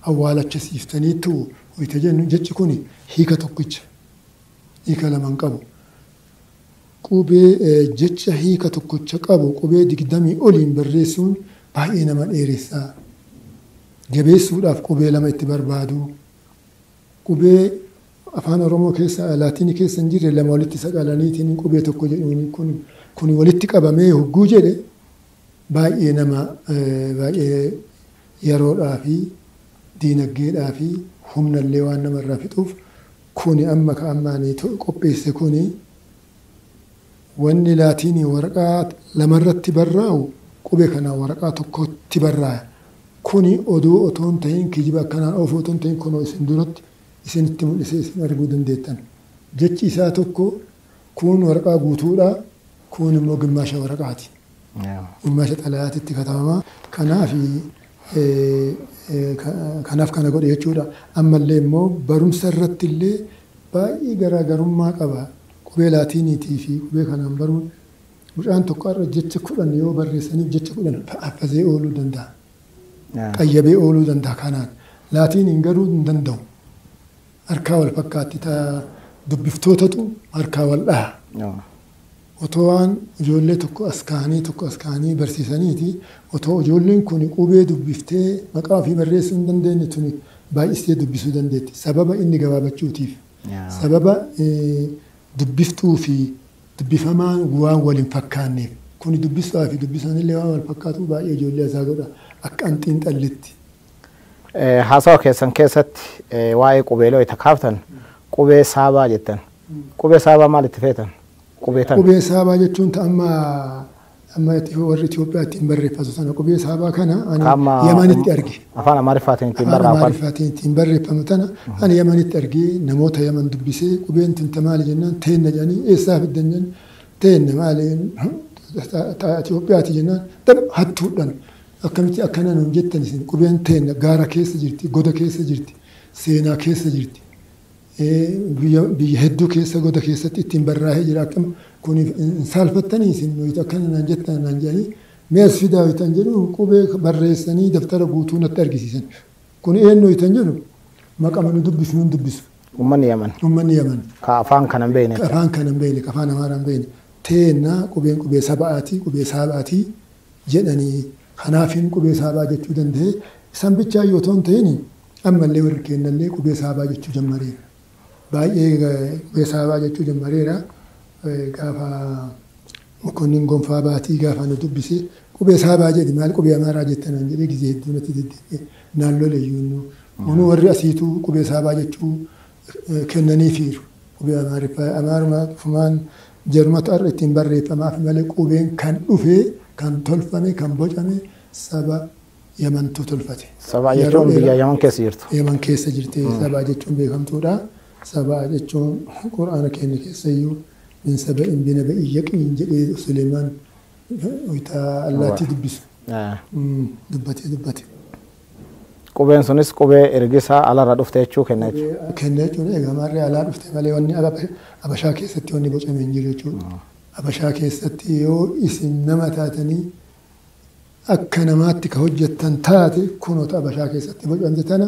awwaalachisiiftaniittu wayita jennu jechi kun hiika tokkicha. Hiika lamaan qabu. Qubee jecha hiika tokkicha qabu qubee 20 oliin barreessuun baay'ee nama dheeressaa. Jabeessuudhaaf qubee lama itti barbaadu. Qubee afaan Oromoo keessa laatinii keessa hin jirre lama walitti saqalaniitiin qubee tokko jedhuun kun walitti qabamee hogguu jedhe baay'ee nama baay'ee yeroodhaa fi diinagdeedhaa fi humnallee waan namarraa fixuuf kuni amma ka ammaanii qopheesse kuni wanni laatinii waraqaa lamarratti barraa'u qubee kanaan waraqaa tokkotti barraa'a. Kuni oduu otoo hin ta'in kijiba akkanaan oofuu otoo hin ta'in kunoo isin duratti isinitti mul'isee isin arguu dandeettan. Jechi isaa tokko kun waraqaa guutuudha kun immoo gimmaasha waraqaati. Gimmaasha xalayaatitti katabamaa. Kanaaf kana godhe jechuudha. Ammallee immoo barumsa irratti illee baay'ee garaagarummaa qaba. Qubee laatiiniitii fi qubee kanaan baruun mucaan tokko irra jecha 10 yoo barreessaniif jecha 10 hafazee ooluu danda'a. Qayyabee ooluu danda'a kanaan. Laatiiniin garuu hin danda'u. Harkaa wal fakkaatti dubbiftootatu harkaa wal dhaha. Otoo waan ijoollee tokko as kaanii barsiisaniiti otoo ijoolleen kun qubee dubbiftee maqaa ofii barreessuu hin dandeenye tuni baay'istee dubbisuu dandeetti. Sababa inni gabaabachuutiif. Sababa dubbiftuu fi dubbifamaan waan waliin fakkaanneef. Kuni dubbisaa fi dubbisanillee waan wal fakkaatu baay'ee ijoollee isaa godha. Akka anxiin xallitti. Haasawa keessan keessatti waa'ee qubeeloo itti kaaftan qubee saabaa jettan. Qubee saabaa maal itti feetan? Qubee saabaa jechuun amma warri Itoophiyaa ittiin barreeffatu sana qubee saabaa kana ani Yamanitti arge. Afaan Amaariffaatiin ittiin barreeffamu tana ani Yamanitti argee namoota Yaman dubbisee qubeen tinta maali jennaan teenna jedhanii eessaa fiddan jennan teenna maali Itoophiyaati jennaan hattuudhaan akkamitti akkana nuun jettan isin qubeen teenna gaara keessa jirti goda keessa jirti seenaa keessa jirti. Biyya hedduu keessa goda keessatti ittiin barraa'ee jira akkam kun saalfattanii isin nuyi akkana naan jettan naan jedhanii mees fidaa ho'itan jedhu qubee barreessanii daftara guutuu natti argisiisan. Kun eenyu ho'itan jedhu maqama nu dubbisu nuun dubbisu. Uummanni Yaman. Ka afaan kana hin beekne. Afaan kana hin beekne afaan Amaaraa hin beekne. Teennaa qubeen qubee saba'aatii qubee saabaatii jedhanii kanaafiin qubee saabaa jechuu danda'e. Isan bichaa yoo ta'u ta'in ammallee warri kennallee qubee saabaa jechuu jammareera. baay'ee qubee saabaa jechuu jammareera gaafa mokonnin gonfaa baatii gaafa nu dubbise qubee saabaa jedhi maal qubee amaaraa jettanaan jedhee gizee hedduu natti deddeebi'e naannoo leeyyuunnu kunuu warri asiituu qubee saabaa jechuu kennaniifiiru qubee amaaruma fumaan jarumatu har'a ittiin barreeffamaaf malee qubeen kan dhufee kan tolfame kan bocame saba yamantu tolfate. Sabaa jechuun biyya Yaman keessa jirtu. Yaman keessa jirti sabaa jechuun beekamtuudha. Sabaa jechuun quraana keenya keessa iyyuu min saba'in binaba'in yaqiin jedhee Suleemaan wayita allaattii dubbisu. Dubbate. Qubeen sunis qubee ergisaa alarra dhufte jechuu kenna jechuudha. Kenna jechuun egaa maarree alaa dhufte malee wanni Habashaa keessatti wanni bocame hin jiru jechuudha. Habashaa keessatti yoo isin nama taatanii akka namaatti ka hojjettan taate kunoota Habashaa keessatti bocamte tana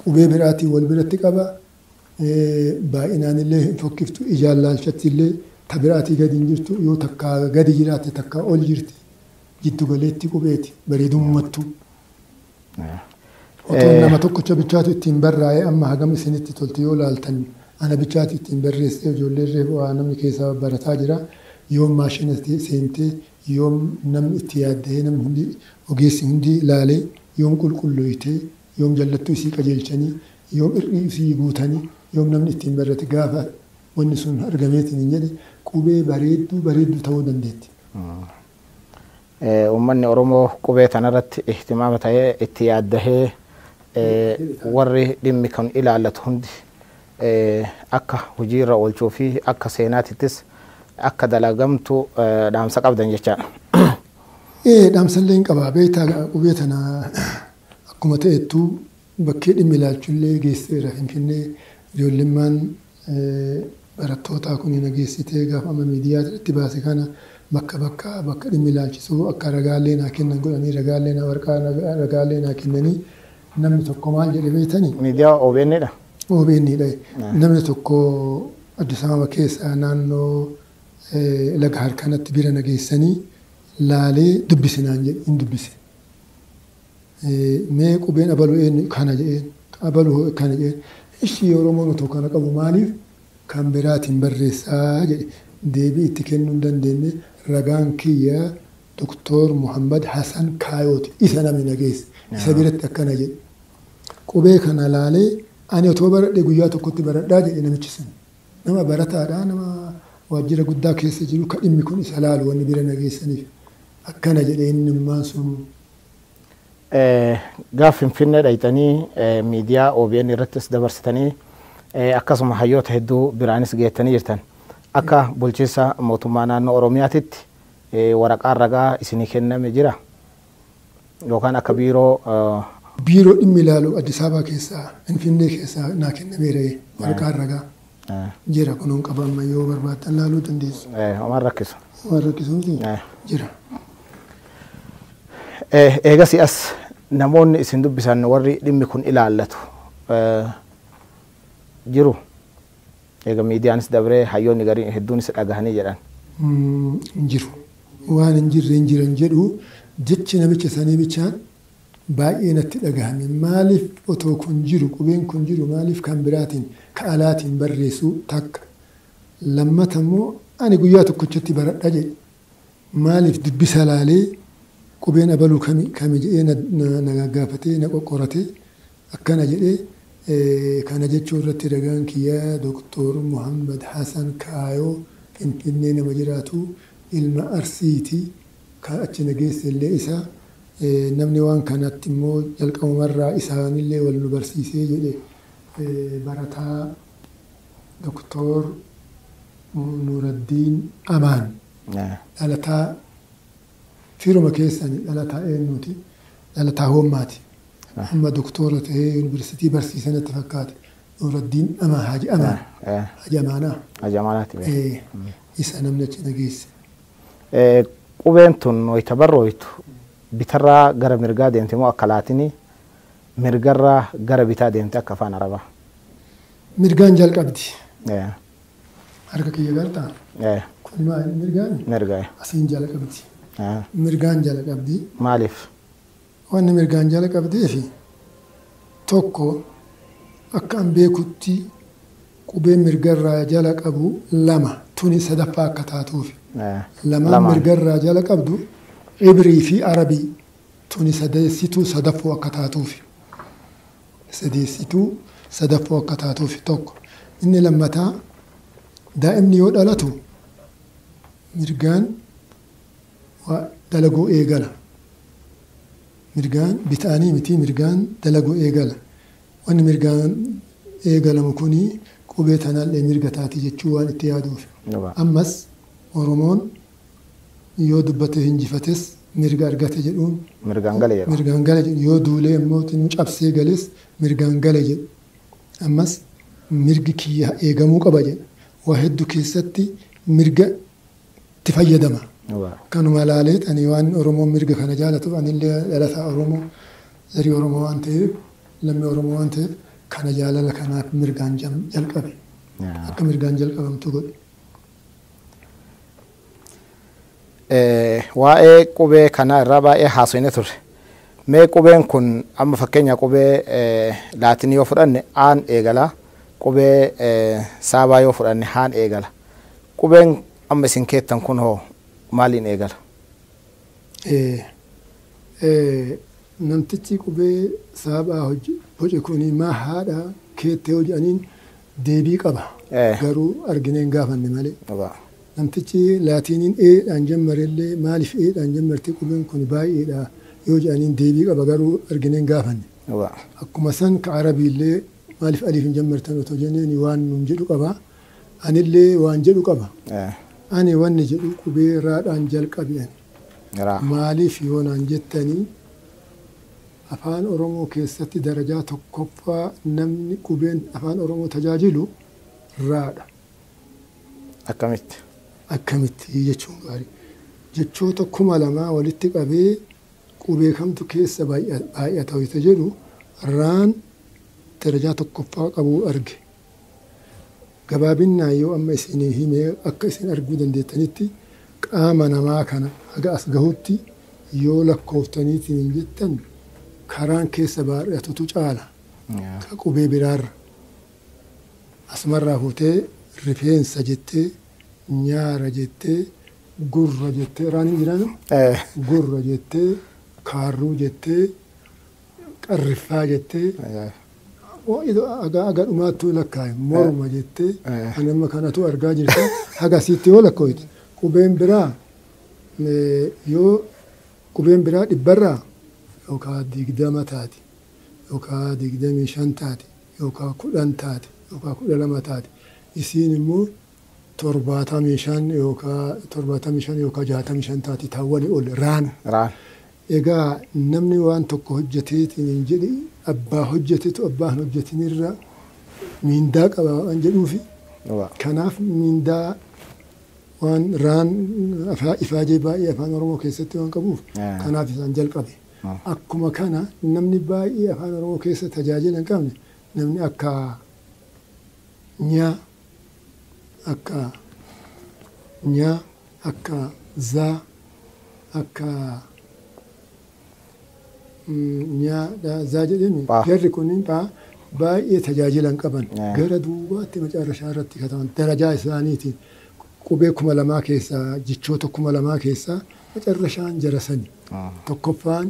qubee biraatiin wal biratti qaba. Baay'inaan illee hin fokkiftu ijaan laalchatti illee ta biraatii gadi hin jirtu yoo takka gadi jiraatte takka ol jirti jiddu galeetti qubeeti bareedummattu. Otoo nama tokkicha bichaatu ittiin barraa'ee amma hagam isinitti tolti yoo laaltan ana bichaatu ittiin barreessee ijoollee reefu waa namni keessaa barataa jira yoom maashina seentee yoom namni itti yaaddee namni hundi ogeessi hundi ilaalee yoom qulqulloytee yoom jallattuu isii qajeelchanii yoom irrii isii guutanii yoom namni ittiin barate gaafa wanni sun argameetiin hin jedhe qubee bareedduu ta'uu dandeetti. Uummanni Oromoo qubee kanarratti ihtimaama ta'ee itti yaaddahee warri dhimmi kan ilaallatu hundi akka hojiirra oolchuu fi akka seenaatittis akka dalagamtu dhaamsa qabdan jechaadha. Dhaamsallee hin qabaa beektaa qubee tana akkuma ta'ettuu bakkee dhimmi ilaalchullee geesseera Finfinnee ijoollimmaan barattootaa kun nageessitee gaafa amma miidiyaa irratti baase kana bakka dhimmi ilaalchisuu akka ragaalee naa kennan godhanii ragaalee naa warqaa ragaalee naa kennanii namni tokko maal jedhe beektanii. Miidiyaa OBN dha. OBN dha. Namni tokko Addis Ababa keessa naannoo laga harkanatti bira nageessanii laalee dubbisinaan jedhe hin dubbise. Mee qubeen abaluu eenyu kana jedheen abaluu kana jedheen ishii Oromoon otoo kana qabu maaliif kan biraatiin barreessaa jedhe deebii itti kennuu hin dandeenye ragaan kiyya Doktor Muhammad Hassan Kaayooti isa namni nageesse isa biratti akkana jedhe qubee kana laalee ani otoo baradhe guyyaa tokkotti baradhaa jedhe namichi sun nama barataadhaa nama waajjira guddaa keessa jiru ka dhimmi kun isa laalu wanni bira nageessaniif akkana jedhe inni immaan sun. Gaaf Finfinnee dhayxanii miidiyaa OBN irrattis dabarsitanii akkasuma hayyoota hedduu biraanis geettanii jirtan akka bulchiinsa mootummaa naannoo Oromiyaatitti waraqaan ragaa isinii kenname jira yookaan akka biiroo dhimmi ilaalu Addis Ababa keessaa Finfinnee keessaa naa kennameera waraqaan ragaa jira kunuun qabama yoo barbaaddan laaluu dandeessu. Waan rakkisu. Waan rakkisuuti jira. Eegas as namoonni isin dubbisan warri dhimmi kun ilaallatu jiru. Eega miidiyaanis dabree hayyoonni garii hedduunis dhagahanii jedhan. Jiru. Waan hin jirre hin jiran jedhu jechi namicha sanii bichaan baay'ee natti dhagahame. Maaliif otoo kun jiru qubeen kun jiru maaliif kan biraatiin ka alaatiin barreessuu takka. Lammata immoo ani guyyaa tokkochatti baradha jedhe. Maaliif dubbisa laalee qubeen abaluu kami jedhee na gaggaafatee na qoqqoratee akkana jedhee kana jechuu irratti ragaan kiyyaa Doktor Muhammad Hassan Kaayoo Finfinnee nama jiraatu ilma Arsiiti ka achi nageesse illee isaa namni waan kanatti immoo jalqabumarraa isaanillee wal nu barsiisee jedhe barataa Doktor Nuraddiin Amaan dhalataa firuma keessanii dhalataa eenyuuti dhalataa hoommaati. Amma doktora ta'ee yuunivarsiitii barsiisanatti fakkaate Nuraddiin Amaan Haji Amaan Haji Amaanaa. Haji Amaanaati. Isa namni achi nageesse. Qubeen tun wayita barrooytu bitarraa gara mirgaa deemte moo akka laatinii mirgarraa gara bitaa deemte akka afaan Arabaa? Mirgaan jalqabdi. Harka kiyya gartaa? Kun maal mirgaan? Mirgaa. Asiin jalqabdi. Mirgaan jalqabdi. Maaliif? Wanni mirgaan jalqabdeefi tokko akka an beekutti qubeen mirgarraa jala qabu lama tuni sadaffaa akka taatuuf lamaan mirgarraa jala qabdu ibrii fi arabii tuni sadeessituu sadaffoo akka taatuuf sadeessituu sadaffoo akka taatuuf tokko inni lammataa daa'imni yoo dhalatu mirgaan dalaguu eegala mirgaan bitaanii miti mirgaan dalaguu eegala wanni mirgaan eegalamu kuni qubee tanallee mirga taati jechuu waan itti yaaduuf ammas oromoon yoo dubbate hinjifates mirga argate jedhuun mirgaan gale jedhu yoo duulee immoo cabsee gales mirgaan gale jedhu ammas mirgi kiyya eegamuu qaba jedhu waa hedduu keessatti mirga itti fayyadama kanuma laaleet ani waan oromoon mirga kana jaalatuuf anillee dhalataa oromoo zarii oromoo waan ta'eef lammii oromoo waan ta'eef kana jaalala kanaaf mirgaan jalqabe akka mirgaan jalqabamtu godhe. Waa'ee qubee kana irraa baay'ee haasofne turre. Mee qubeen kun amma fakkeenya qubee laatinii yoo fudhanne aan eegala. Qubee saabaa yoo fudhanne haan eegala. Qubeen amma isin keettan kun hoo maaliin eegala? Namtichi qubee saabaa boce kuni maa haadha keettee hojjaniin deebii qaba. Garuu argineen gaafanne malee. Namtichi laatiniin eedhaan jammarellee maaliif eedhaan jammartee qubeen kun baay'eedha yoo jedhaniin deebii qaba garuu argineen gaafanne. Akkuma san ka arabiillee maaliif aliif hin jammartan otoo jenneen waan nun jedhu qaba. Anillee waan jedhu qaba. Ani wanni jedhu qubee raadhaan jalqabe. Maaliif yoo naan jettanii afaan oromoo keessatti darajaa tokkoffaa namni qubeen afaan oromoo tajaajilu raadha. Akkamitti? Akkamitti jechuun gaarii. Jechoota 2,000 walitti qabee qubee kamtu keessa baay'ata yoo jedhu raan darajaa tokkoffaa qabu arge. Gabaabinaan yoo amma isinii himee akka isin arguu dandeettanitti qaama namaa kana haga as gahutti yoo lakkooftaniitiin jettan karaan keessa baay'atutu caala. Ka qubee biraarra. Asumarraa fuutee rifeensa jettee nyaara jettee gurra jettee raaniin jiraan gurra jettee kaarruu jettee qarriffaa jettee aga dhumaattuu lakkaa'e morma jettee kanama kanatu argaa jirta haga asitti yoo lakkooyte qubeen biraa yoo qubeen biraa 100 yookaan 20 taati yookaan 25 taati yookaan 10 taati yookaan 12 taati isiin immoo 75 yookaan 65 taati taawwanii ol raan. Egaa namni waan tokko hojjeteetiin jedhi abbaa hojjetetu abbaan hojjetinirra miindaa qaba waan jedhuufi. Kanaaf miindaa waan raan ifaajee baay'ee afaan oromoo keessatti waan qabuuf kanaaf isaan jalqabe. Akkuma kana namni baay'ee afaan oromoo keessa tajaajila hin qabne namni akka nyaa akka zaa akka zaa jedhemi jarri kunniin baay'ee tajaajila hin qaban gara duubaatti macaarashaa irratti kataman darajaa isaaniitiin qubee 2,000 keessaa jechoota 2,000 keessaa macaarashaan jarasani tokkoffaan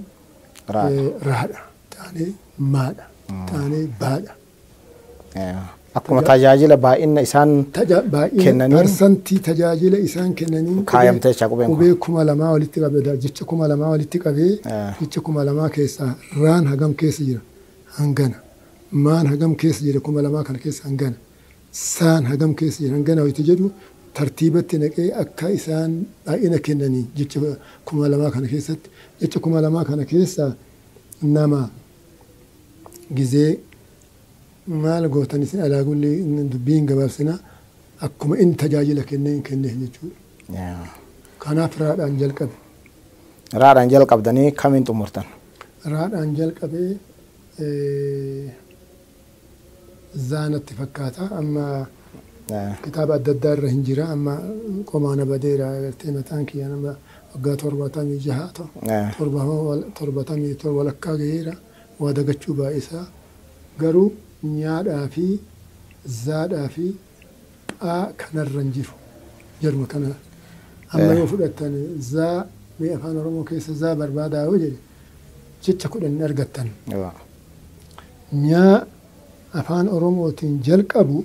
raadha taanee maadha taanee baadha. Akkuma tajaajila baay'ina isaan kennanii parsantii tajaajila isaan kennanii kaayamtee qubeen qubee 2,000 walitti qabee jecha 2,000 walitti qabee jecha 2,000 keessaa raan hagam keessa jira hangana maan hagam keessa jira 2,000 kana keessa hangana saan hagam keessa jira hangana wayitii jedhu tartiibatti naqee akka isaan baay'ina kennanii jecha 2,000 kana keessatti jecha 2,000 kana keessa nama gizee maal gootan isin alaagullee dubbiin gabaabsina akkuma inni tajaajila kennee jechuudha. Kanaaf raadhaan jalqabe. Raadhaan jalqabdanii kamiin xumurtan? Raadhaan jalqabee zaanatti fakkaata amma kitaaba adda addaa irra hin jira amma qomaana badeera agartee mataan kiyya nama waggaa 76 walakkaa gaheera waa dagachuu baay'isaa garuu nyaadhaa fi zaadhaa fi aa kanarra hin jiru jaruma kana amma yoo fudhattan zaa mee afaan oromoo keessa zaa barbaadaa yoo jedhe jecha kudhan argattan nyaa afaan oromootiin jalqabu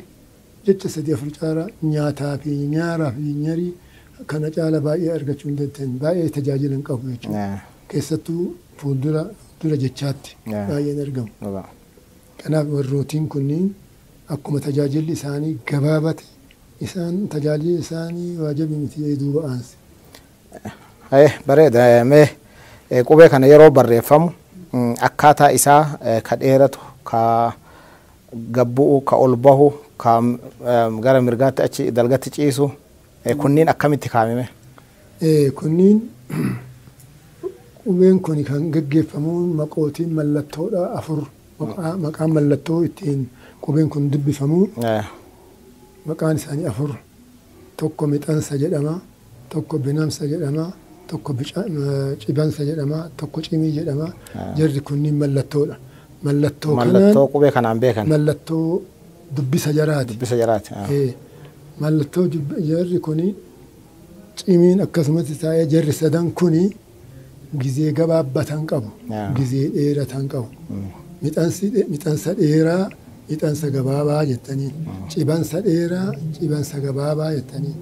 jecha 3-4 caala nyaataa fi nyaaraa fi nyarii kana caala baay'ee argachuu hin dandeenye baay'ee tajaajila hin qabu jechuudha keessattuu fuuldura jechaatti baay'een argamu kanaaf warrootiin kunniin akkuma tajaajilli isaanii gabaabate isaan tajaajilli isaanii waajibii miti duuba aansi. Bareeda mee qubee kana yeroo barreeffamu akkaataa isaa ka dheeratu ka gabbu'u ka ol bahu ka gara mirgaatti achi dalgatti ciisu kunniin akkamitti kaamime? Kunniin qubeen kun kan gaggeeffamuun maqootiin mallattoodha afur maqaan mallattoo ittiin qubeen kun dubbifamu maqaan isaanii afur tokko mixansa jedhama tokko binamsa jedhama tokko cibansa jedhama tokko cimii jedhama jarri kunniin mallattoodha mallattoo qubee kanaan beekan mallattoo dubbisa jaraati mallattoo jarri kuni cimiin akkasumas taa'ee jarri sadan kuni gizee gabaabbatan qabu gizee dheeratan qabu mixansa dheeraa mixansa gabaabaa jettanii cibansa dheeraa cibansa gabaabaa jettanii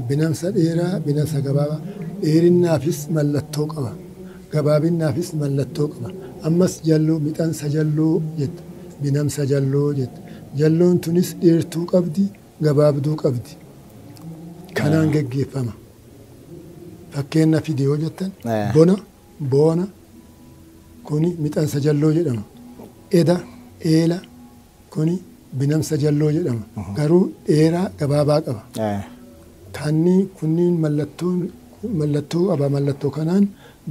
binamsa dheeraa binamsa gabaabaa dheerinnaafis mallattoo qaba gabaabinnaafis mallattoo qaba ammas jalloo mixansa jalloo jetta binamsa jalloo jetta jalloon tunis dheertuu qabdi gabaabduu qabdi kanaan gaggeeffama fakkeenna fidee jettan boona kuni mixansa jalloo jedhama eda eela kuni binamsa jalloo jedhama garuu dheeraa gabaabaa qaba kanni kunniin mallattoo qaba mallattoo kanaan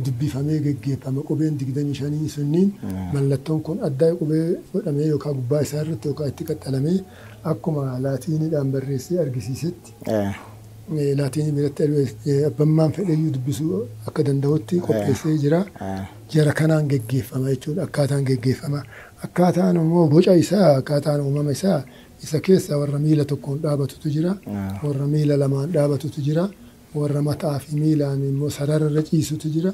dubbifamee gaggeeffama qubeen 25 sunniin mallattoon kun addaa qubee godhamee yookaan gubbaa isaa irratti yookaan itti qaxxalamee akkuma laatiiniidhaan barreessee argisiisetti laatiinii biratti abbammaan fedhayyuu dubbisuu akka danda'utti qopheessee jira jara kanaan gaggeeffama jechuudha akkaataan gaggeeffama akkaataan immoo boca isaa akkaataan uumama isaa isa keessa warra miila tokkoon dhaabatutu jira warra miila lamaan dhaabatutu jira warra mataa fi miilaan immoo sararra ciisutu jira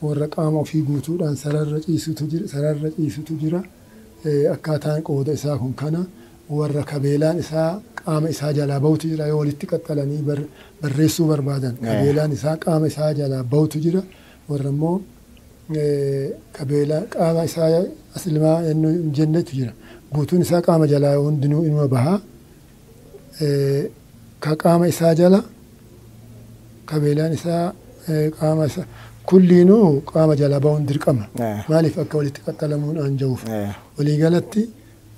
warra qaama ofii guutuudhaan sararra ciisutu jira akkaataan qooda isaa kun kana warra kabeelaan isaa qaama isaa jalaa ba'utu jira yoo walitti qaxxalanii barreessuu barbaadan kabeelaan isaa qaama isaa jalaa ba'utu jira warra immoo kabeelaa qaama isaa aslimaa yennuu hin jennetu jira guutuun isaa qaama jalaa hundinuu inuma bahaa ka qaama isaa jala kabeelaan isaa qaama isaa kulliinuu qaama jalaa ba'uun dirqama maaliif akka walitti qaxxalamuun aanja'uuf waliigalatti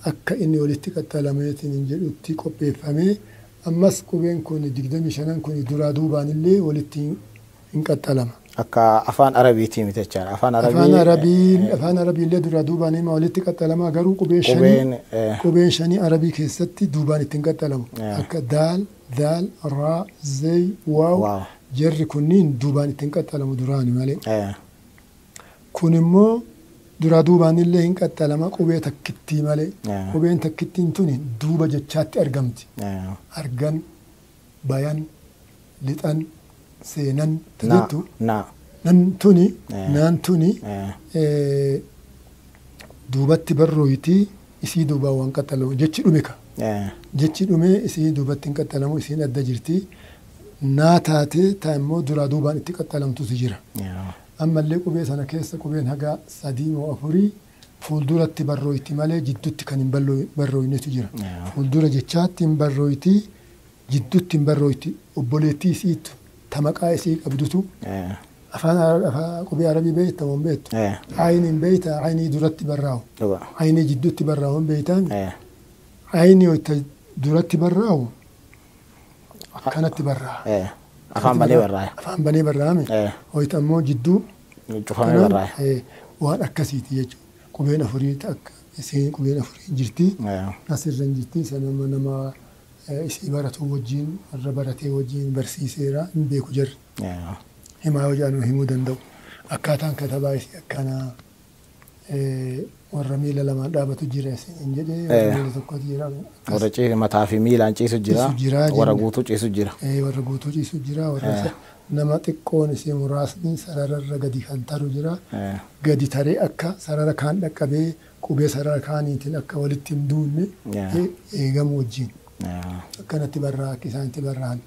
akka inni walitti qaxxalameetiin hin jedhutti qopheeffamee ammas qubeen kun 25 kun duraa duubaan illee walitti hin qaxxalama. Akka afaan arabiitii miti jechaadha. Afaan arabii illee duraa duubaan ima walitti qaxxalama garuu qubeen shanii arabii keessatti duubaan ittiin qaxxalamu akka daal raa zay waaw jarri kunniin duubaan ittiin qaxxalamu duraani malee. Kun immoo duraa duubaan illee hin qaxxalama qubee takkittii malee qubeen takkittiin tuni duuba jechaatti argamti argan bayan lixan seenan jettu naan tuni duubatti barrooyti isii duubaan waan qaxxalamu jechi dhume ka jechi dhume isii duubatti hin qaxxalamu isiin adda jirti naa taate taa immoo duraa duubaan itti qaxxalamtutu jira. ammallee qubee sana keessa qubeen haga 3 moo 4 fuulduratti barrooyti malee jidduutti kan hin barrooynetu jira fuuldura jechaatti hin barrooyti jidduutti hin barrooyti obboleettii isiitu tamaqaa isii qabdutu afaan qubee arabii beekta moo beektu ayiniin beekta ayinii duratti barraa'u ayinii jidduutti barraa'u beektaan ayinii duratti barraa'u akkanatti barraa'a afaan banee barraa'ame hoyta ammoo jidduu cufamee barraa'e waan akkasiiti jechuudha qubeen afurii akka isiin qubeen afurii jirti asirra jirti sanama nama isii baratu wajjin warra baratee wajjin barsiiseera hin beeku jirri himaa hojii himuu danda'u akkaataan katabaa isii akkana warra miila lama dhaabatu jira isin jedhee warra miila tokkotu jira. Warra ciisu mataa fi miilaan ciisu jira. Warra guutuu ciisu jira. Warra guutuu ciisu jira. Warra nama xiqqoon isii muraasni sarararra gadi kan taru jira. Gadi taree akka sarara kaan dhaqqabee qubee sarara kaaniitiin akka walitti hin duunne eegamu wajjin. Akkanatti barraa akka isaanitti barraan.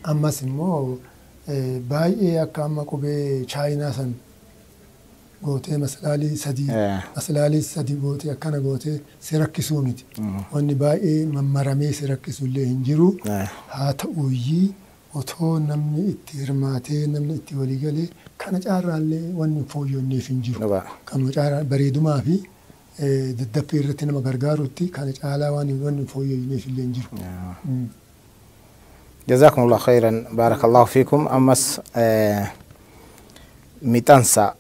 Ammas immoo baay'ee akka amma qubee chaayinaa san gootee masalaalii sadii gootee akkana gootee si rakkisuu miti. Wanni baay'ee mammaramee si rakkisu illee hin jiru. Haa ta'uyyii otoo namni itti hirmaatee namni itti walii galee kana caarraallee wanni fooyyonneef hin jiru. Kan caarraa bareedumaa fi daddaffii irratti nama gargaarutti kana caalaa wanni fooyyonneef illee hin jiru. جزاكم الله خيرا بارك الله فيكم أمس ميتانسا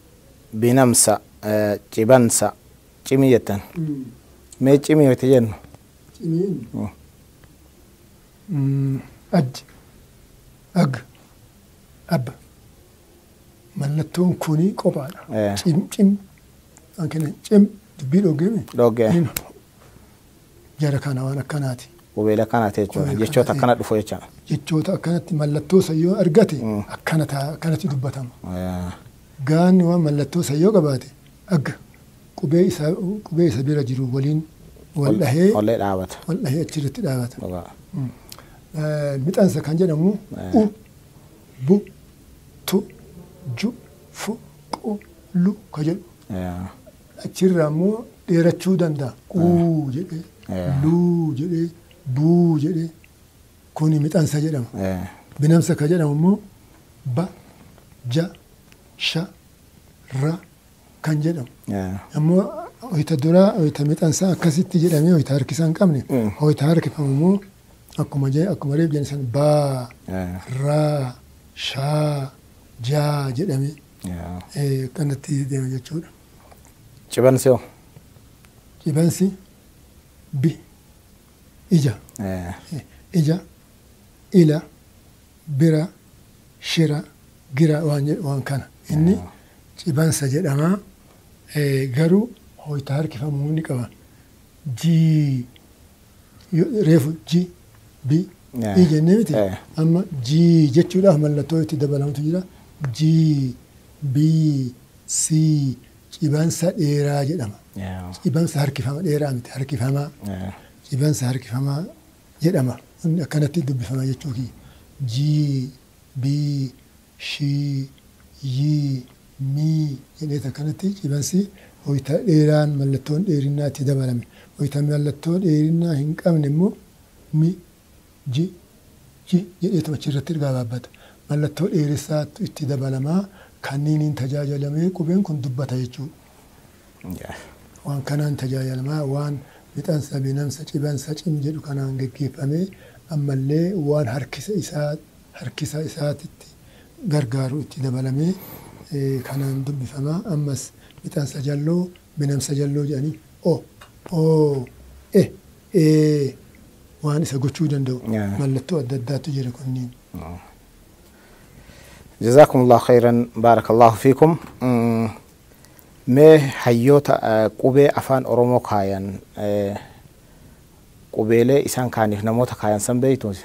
بنمسا جبانسا جمية ما جمية تجن أب ملتون كوني قبالا جم أنكنا جم تبيلو جمي جارا كان وانا كاناتي وبيلا كانت جيتشوتا كانت دفويتشا جيتشوتا كانت ملتو سيو أرجتي كانت دبتهم قان وملتو سيو قباتي قبيس بيرا جرو ولين ولا هي أشرت دعوت متأنسى كان جنمو أو بو تو جو فو قو لو كجل أشرمو ديرتشو دندا قو جدي لو جدي بو جدي كوني متأنسى جدم بنمسى كجدم مو با جا شا را كان جدم أمو ويتدرا ويتمتأنسى كسيت جدمي ويتهركسان كمني ويتهرك فمو أكو جاي أكو مريب جنسان با را شا جا جدمي كانت تيجي جتشود جبانسيو جبانسي بي إجا إلى برا شرا جرا وان كان إني جبان سجد أما غرو هو يتحرك فموني كمان جي ريفو جي بي إجا نمتي أما جي جتشو له ملتو يتدبلهم تجرا جي بي سي جبان سديرا جدما جبان سهرك فما ديرا متي هرك فما جبان سهرك فما جدما كانت تدب فما يتشوكي جي بي شي يي مي جديتا كانت جبان سي ويتا ديران ملتون ديرنا تدبلم ويتا ملتون ديرنا هنقام نمو مي جي جديتا مچرت غابات ملتون ديرسات تدبلما كانين تجاجلمي قبين كن دبتا يجو وان كانان تجاجلما وان متأنسى بنمسى جبان سجم جدو كانان غيفامي اما اللي وان هركسا اسات غرغارو تدبلمي كانان دب فما امس متأنسى جلو بنمسى جلو جاني او وان سغوچو دندو ملتو ادداتو جير كونين جزاكم الله خيرا بارك الله فيكم ما حيوتا قبي أفان أورومو كاين قبيلة إسان كاني نموت كاين سنبيتون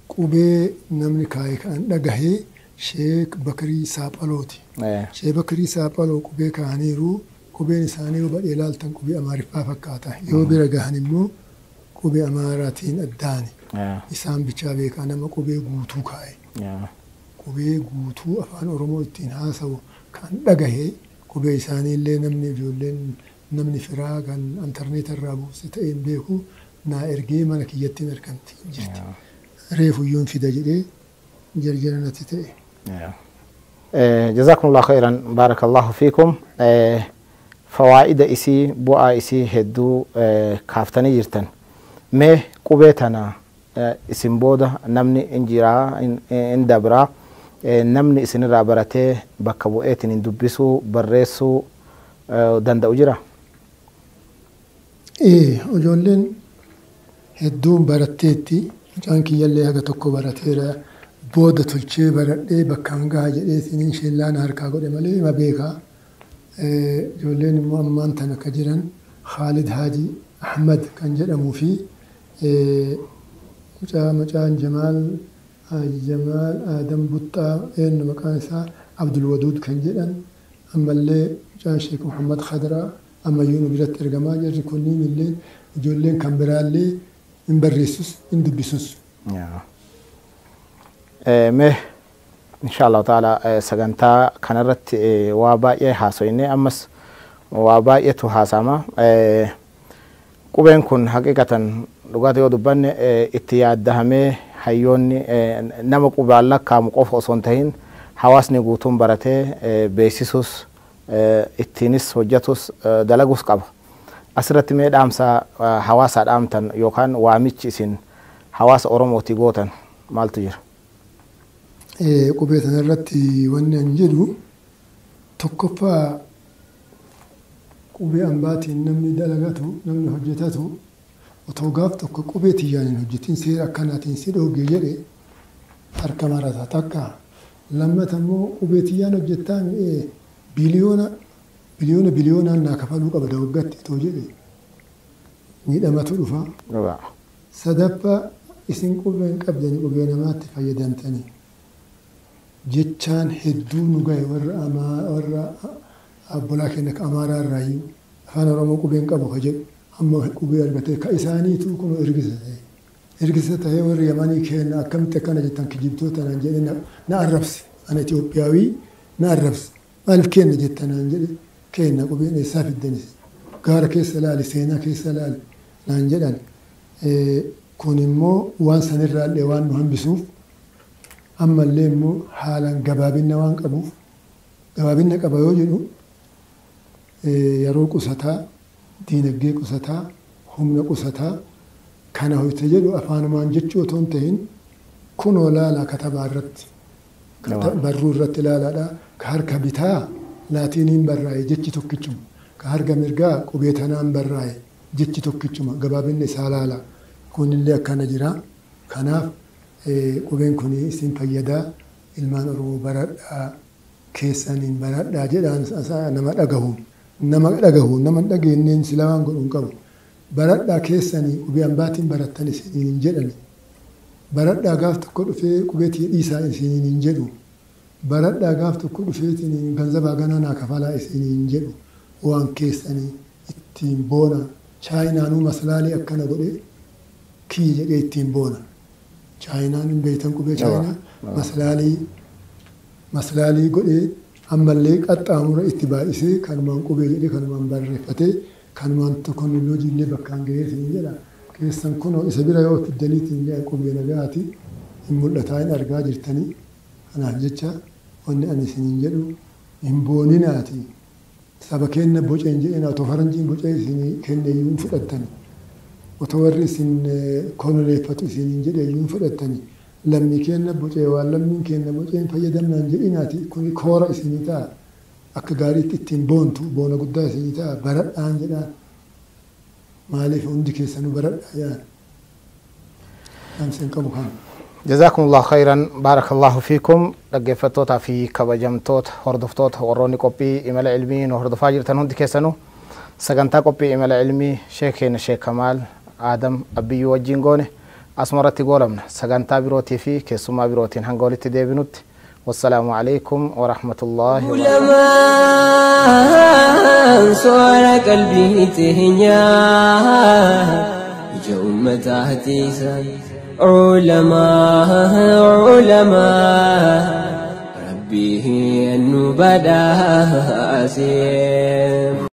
قبي نمني كاي كان دغهي شيخ بكري سابالوتي شيخ بكري سابالو قبي كانيرو قبي نسانيرو بديلالتن قبي أمارفا فكاتا يو بيرغهنمو قبي أماراتين الداني إسان بيچابي كانما قبي غوتو كاي qubee guutuu afaan oromoo ittiin haasawu kan dhagahe qubee isaanii illee namni ijoolleen namni firaa kan intarneet irraa buuse ta'een beeku naa ergee mana kiyyattiin argamti jirti reefuyyoon fida jedhee jarjaranatti ta'e. جزاكم الله خيرا بارك الله فيكم فوائد إسي بوآ إسي هدو كافتني جرتن ما قبيتنا اسم بودا نمني انجرا ان دبرا namni isin irraa baratee bakka bu'eetiin hin dubbisuu barreessuu danda'u jira. Ijoolleen hedduun baratteetti mucaan kiyyallee haga tokko barateera booda tolchee baradhee bakkaan gahaa jedhee siniin sheellaan harkaa godhe malee ma beekaa جولين مو أمان تنا كجيران خالد هادي أحمد كان جرمو في مجان جمال آدم بطة إن مكان سا عبد الودود كان جران أما اللي مجان شيخ محمد خضرا أما يونو بلاد إرجما جري كونين اللي جولين كان برالي من بريسوس من دبيسوس. مه إن شاء الله تعالى سجنتا كنرت واباء حاسويني أمس واباء تحاسما قبين كن حقيقة لغات يودبان اتياد دهمه حيوني نما قبالك كمقف أصنتين حواسني قوتهم برته بيسيسوس اتنس وجتوس دلقوس قب أسرت ميد أمسا حواس أمتن يوكان واميتشين حواس أورموتي قوتن مال تجر قبيتنا الرتي وننجدو تكفى قبي أنباتي نمني دلقاته نمني حجتاته وتوقف تكو قبيتي يعني حجتين سير أكناتين سير وجيجري حركة مرة تكا لما تمو قبيتي يعني حجتان بليون أنا كفلوك أبدا وقت توجري ميدا ما تلوفا سدبا اسم قبين قبدني قبين ما تفيدنتني جتان هدو نغاي ورا أبولاك إنك أمارا الرأي فأنا رمو قبين قبو خجب أما قبين أرغتي كإساني توكم إرغسة هي ورا يماني كين أكم تكنا جتان كجيبتو تنانجل نعرفس أنا إثيوبياوي نعرفس ألف كين جتان نانجل كين قبين إساف الدنيس غار كيس لالي سينا كيس لالي نانجل كون مو وان سنرى لوان مهم بسوف أما اللي مو حالا قبابين وان قبو قبابين قبو يوجدو يرو قسطا دينقى قسطا هم قسطا كان هو تجدو أفان مان جتشو تونتهن كونو لا كتب الرت برو الرت لا كهركا بتا لاتينين براي جتشي توكيتشم كهركا مرقا قبيتنان براي جتشي توكيتشم قبابين سالالا كون اللي كان جرا كناف قبين كوني اسم فيدا ilmaan Oromoo baradhaa keessaniin baradhaa jedhaan nama dhagahu nama dhageenyeen silaa waan godhuun qabu baradhaa keessanii qubee hambaatiin barattan isiniin jedhani baradhaa gaaf tokko dhufee qubeetii dhiisaa isiniin jedhu baradhaa gaaf tokko dhufeetiin ganzabaa gananaa kafalaa isiniin jedhu waan keessanii ittiin boona chaayinaanuu maslaalee akkana godhe kii jedhee ittiin boona chaayinaan hin beektan qubee chaayinaa maslaalii godhee ammallee qaxxaamura itti baay'isee kanumaan qubee jedhee kanumaan barreeffatee kanumaan teknooloojii illee bakkaan gahee siin jedha keessan kunoo isa bira yoo fiddaniitiin illee qubee nagaati hin mul'ataa hin argaa jirtanii kanaaf jecha wanni ani isiniin jedhu hin booninaati saba kenna boceen jedhina otoo faranjiin bocee isinii kenneeyyuu hin fudhattani otoo warri isin konoleeffatu isiniin jedheeyyuu hin fudhattani lammii kenna bocee waan lammiin kenna boceen fayyadamnaan jedhinaati kuni koora isinii ta'a akka gaariitti ittiin boontu boona guddaa isinii ta'a baradhaan jedhaan maaliif hundi keessanuu baradhaa jedhan namseen qabu kana. جزاكم الله خيرا بارك الله فيكم دغفتوتا في كبجمتوت هردفتوت وروني كوبي ايميل علمي وهردفا جرتن هندي كيسنو سغنتا كوبي ايميل علمي شيخنا شيخ كمال ادم ابي وجينغوني اسمرتي غولمنا سغنتا بيروتي في كيسوما بيروتين هانغولتي ديبنوت والسلام عليكم ورحمه الله وبركاته سورة قلبي تهنيا جو متاهتي علماء ربي أنه بدأ